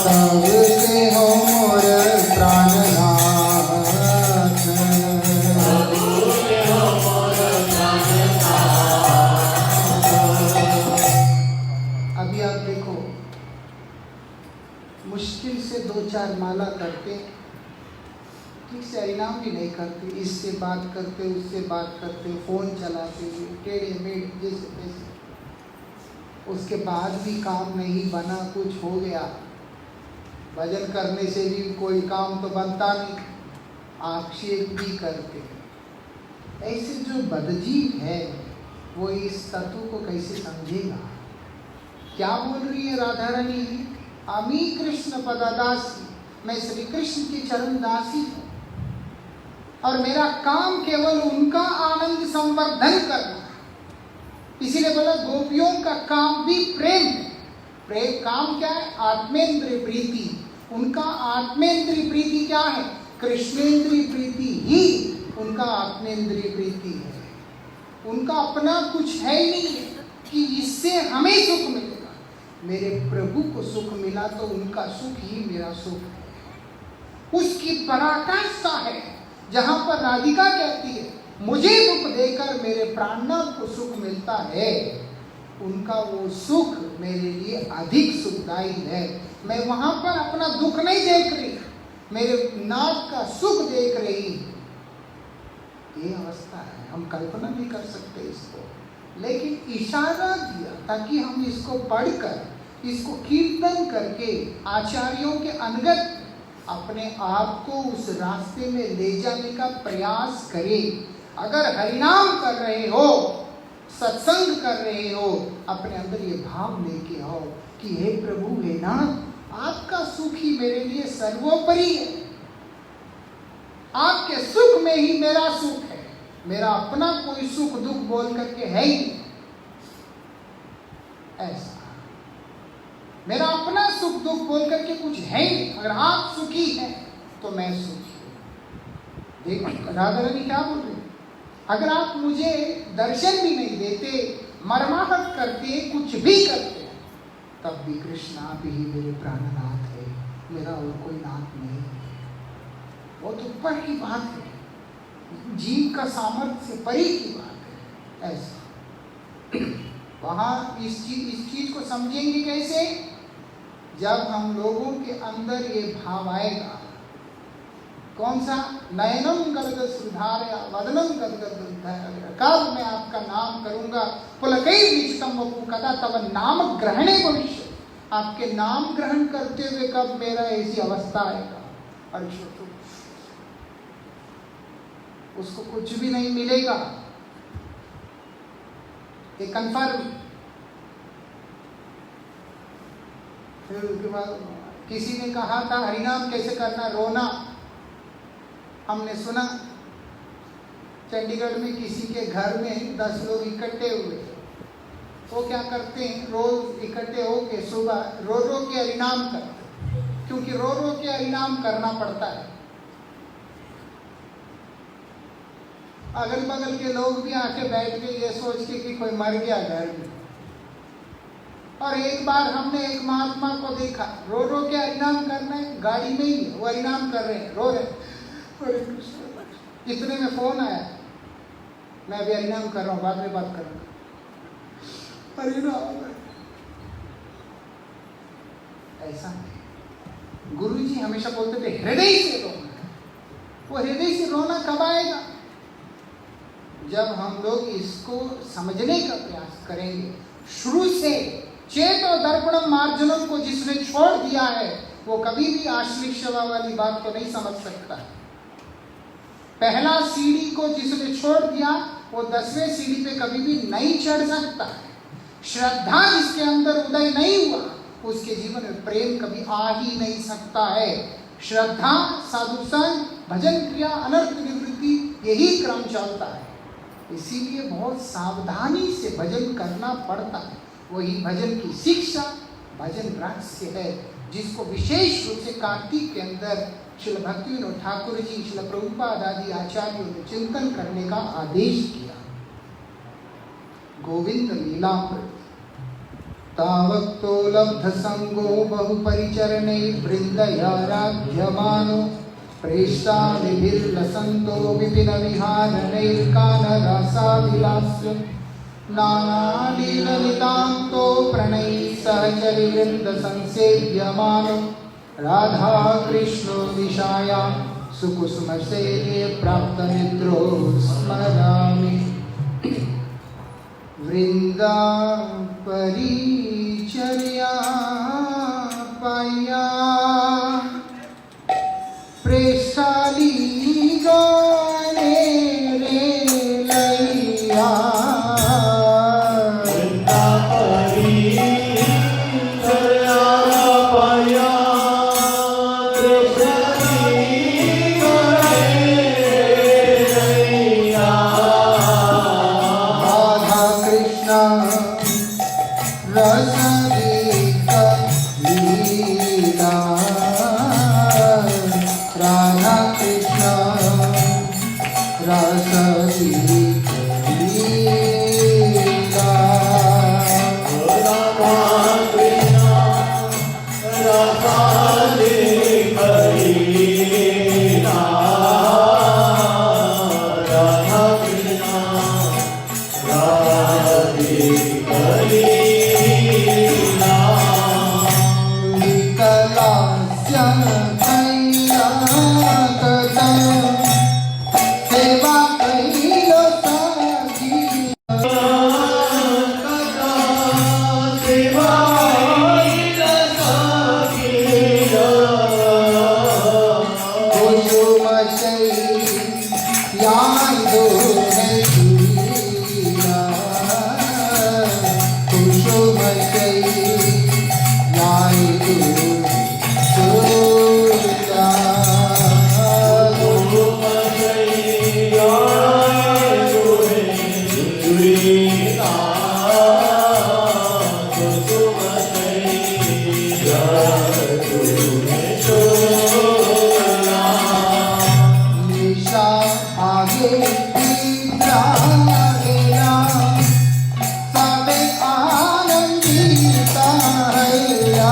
A: प्रभु देहो मोर प्राणनाथ।
B: प्रभु देहो मोर प्राणनाथ।
A: अभी आप देखो, मुश्किल से 2-4 माला करते, ठीक से हरिनाम भी नहीं करते, इससे बात करते, उससे बात करते, फोन चलाते हुए टेढ़े मेढ़े जैसे तैसे, उसके बाद भी काम नहीं बना, कुछ हो गया। भजन करने से भी कोई काम तो बनता नहीं, आक्षेप भी करते। ऐसे जो बदजीव है वो इस तत्व को कैसे समझेगा? क्या बोल रही है राधा रानी? अमी कृष्ण पदादासी, मैं श्री कृष्ण की चरण दासी हूं और मेरा काम केवल उनका आनंद संवर्धन करना है। इसीलिए बोला गोपियों का काम भी प्रेम है। प्रेम काम क्या है? आत्मेंद्रिय प्रीति। उनका आत्मेंद्रिय प्रीति क्या है? कृष्णेंद्रिय प्रीति ही उनका आत्मेंद्रिय प्रीति है। उनका अपना कुछ है ही नहीं है कि इससे हमें सुख मिलेगा। मेरे प्रभु को सुख मिला तो उनका सुख ही मेरा सुख है। उसकी पराकाष्ठा है जहां पर राधिका कहती है मुझे दुख देकर मेरे प्राणनाथ को सुख मिलता है, उनका वो सुख मेरे लिए अधिक सुखदायी है। मैं वहां पर अपना दुख नहीं देख रही, मेरे नाथ का सुख देख रही। ये अवस्था है, हम कल्पना नहीं कर सकते इसको, लेकिन इशारा दिया ताकि हम इसको पढ़कर, इसको कीर्तन करके आचार्यों के अनगत अपने आप को उस रास्ते में ले जाने का प्रयास करें। अगर हरिनाम कर रहे हो, सत्संग कर रहे हो, अपने अंदर ये भाव लेके आओ कि हे प्रभु, हे नाथ, आपका सुख ही मेरे लिए सर्वोपरि है। आपके सुख में ही मेरा सुख है। मेरा अपना कोई सुख दुख बोल करके है ही नहीं। ऐसा मेरा अपना सुख दुख बोल करके कुछ है ही नहीं। अगर आप सुखी हैं तो मैं सुखी हूं। देखो राधा रानी क्या बोल रही? अगर आप मुझे दर्शन भी नहीं देते, मरमाहट करते, कुछ भी करते, तब भी कृष्ण आप ही मेरे प्राणनाथ है, मेरा और कोई नाथ नहीं है। बहुत ऊपर की बात है, जीव का सामर्थ्य से परे की बात है। ऐसा वहां इस चीज को समझेंगे कैसे? जब हम लोगों के अंदर ये भाव आएगा। कौन सा? नयनम गदगद सुधारया वदनम गदगद उद्धारया। कब मैं आपका नाम करूंगा, पुलकै विचितम वपु कदा तव नाम ग्रहणे भविष्य। आपके नाम ग्रहण करते हुए कब मेरा ऐसी अवस्था आएगा? और उसको कुछ भी नहीं मिलेगा, ये कंफर्म। फिर उसके बाद किसी ने कहा था हरिनाम कैसे करना, रोना। हमने सुना चंडीगढ़ में किसी के घर में 10 लोग इकट्ठे हुए। वो क्या करते हैं, रोज इकट्ठे होके सुबह रो रो के हरिनाम करते, क्योंकि रो रो के हरिनाम करना पड़ता है। अगल बगल के लोग भी आके बैठ गए ये सोच के कि कोई मर गया घर में। और एक बार हमने एक महात्मा को देखा, रो रो के हरिनाम करना है, गाड़ी में ही वो हरिनाम कर रहे हैं, रो रहे। अरे कृष्ण, इतने में फोन आया, मैं अभी हरिनाम कर रहा हूँ, बाद में बात करूंगा। हरिनाम ऐसा नहीं। गुरुजी हमेशा बोलते थे हृदय से रोना। वो हृदय से रोना कब आएगा? जब हम लोग इसको समझने का प्रयास करेंगे। शुरू से चेत और दर्पणम मार्जनम को जिसने छोड़ दिया है वो कभी भी आश्रित सेवा वाली बात को नहीं समझ सकता है। पहला सीढ़ी को जिसने छोड़ दिया वो 10वें सीढ़ी पे कभी भी नहीं चढ़ सकता है। श्रद्धा जिसके अंदर उदय नहीं हुआ उसके जीवन में प्रेम कभी आ ही नहीं सकता है। श्रद्धा, साधु संग, भजन क्रिया, अनर्थ निवृत्ति, यही क्रम चलता है। इसीलिए बहुत सावधानी से भजन करना पड़ता है। वही भजन की शिक्षा भजन रहस्य है, जिसको विशेष रूप से कार्तिक के अंदर श्रील भक्तिविनोद ठाकुर जी, श्रील प्रभुपाद आदि आचार्यों ने चिंतन करने का आदेश किया। गोविंद लीलामृत तावक्तो लब्ध संगो बहु परिचरणे वृंदयाराध्यमानो प्रेष्टाभिर्लसन्तो विपिन विहारनैर्कानरसाभिलास्य नानालीलनितान्तो प्रणयी सहचरिवृन्द संसेव्यमानो राधा कृष्णो दिशायां सुकुसुमशैले प्राप्तनिद्रो स्मरामि। वृंदा परिचर्या पाया प्रेषाली गाने रे लैया।
B: वृंदा परिचर्या पाया प्रेषाली गाने रे लैया।
A: राधा कृष्ण रसगीत लीला। राधा कृष्ण रसगीत लीला।
B: राधा कृष्ण रसाले करीना। राधा कृष्ण राधे करीना।
A: विकलास्य कैला कदम सेवा कैलो साजी।
B: सेवा
A: कुसुम यादो नैया। कुसुम यादो सोया। निशा आगे निद्रा गेला। सबे आनंदित हैया।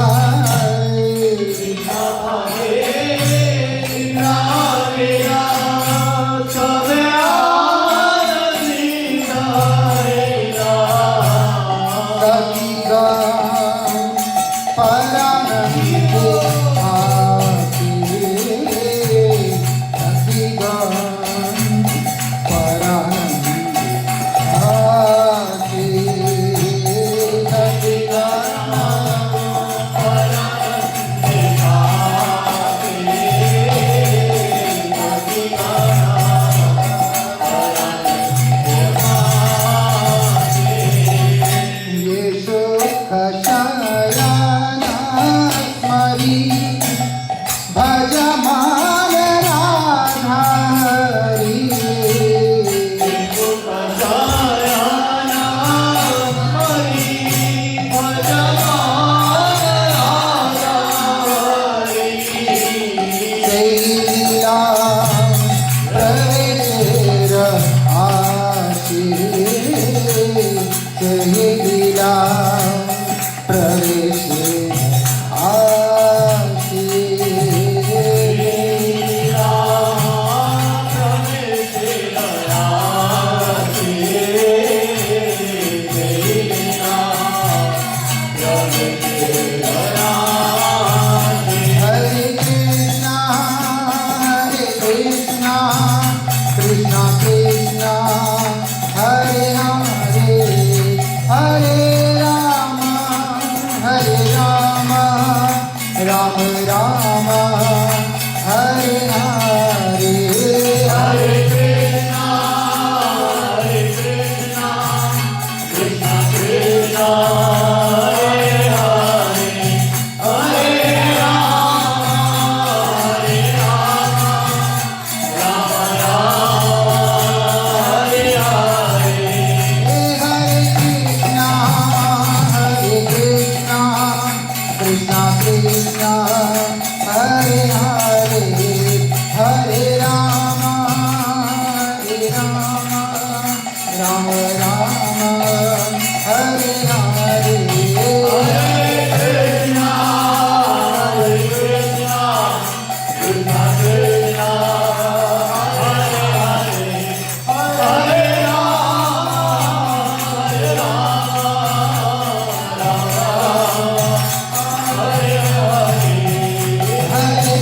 A: भजमान राधा प्रवेश Ram Ram Hare Hare
B: Hare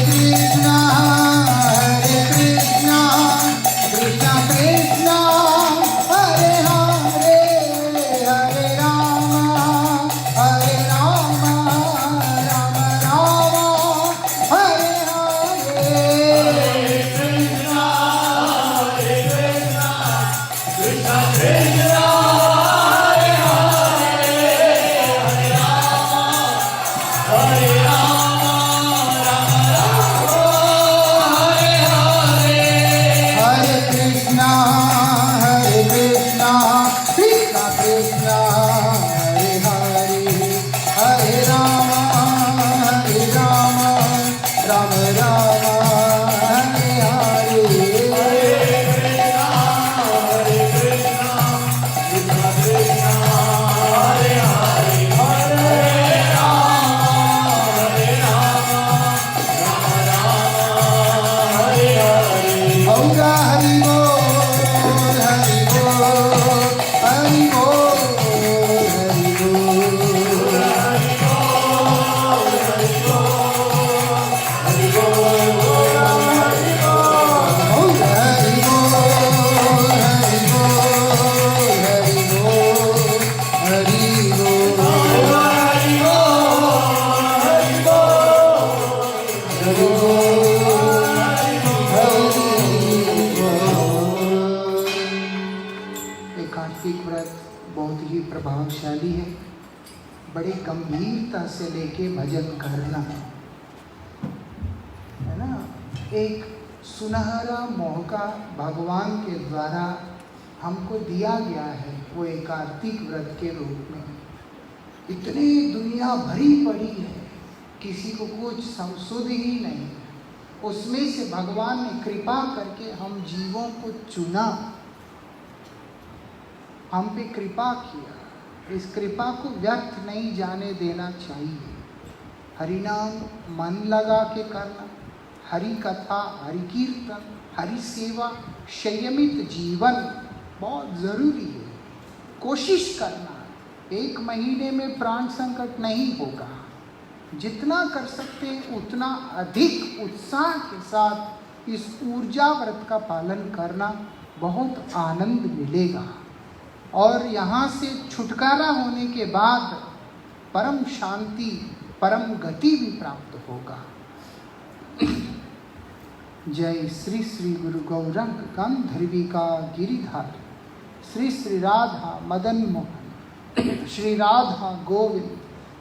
B: Krishna, Hare Krishna, Krishna Krishna, Hare Hare, Hare Rama, Hare Rama, Rama Rama, Hare Hare.
A: Hare Krishna, Krishna Krishna, Hare Hare, Hare Rama, Rama Rama, Hare Hare. Kartik व्रत बहुत ही प्रभावशाली है। बड़ी गंभीरता से लेके भजन करना है ना, एक सुनहरा मौका भगवान के द्वारा हमको दिया गया है। वो एक कार्तिक व्रत के रूप में इतनी दुनिया भरी पड़ी है, किसी को कुछ सुध ही नहीं, उसमें से भगवान ने कृपा करके हम जीवों को चुना, हम पे कृपा किया। इस कृपा को व्यर्थ नहीं जाने देना चाहिए। हरि नाम मन लगा के करना, हरि कथा, हरि कीर्तन, हरि सेवा, संयमित जीवन बहुत ज़रूरी है। कोशिश करना, एक महीने में प्राण संकट नहीं होगा। जितना कर सकते हैं उतना अधिक उत्साह के साथ इस ऊर्जा व्रत का पालन करना, बहुत आनंद मिलेगा और यहाँ से छुटकारा होने के बाद परम शांति, परम गति भी प्राप्त होगा। जय श्री श्री गुरु गौरंग गंधर्विका गिरिधार, श्री श्री राधा मदन मोहन, श्री राधा गोविंद,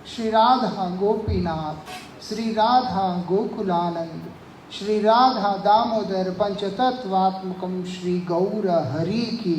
A: श्री राधा गोपीनाथ, श्री राधा गोकुलानंद, श्री राधा दामोदर पंचतत्वात्मकम श्री गौर हरि की।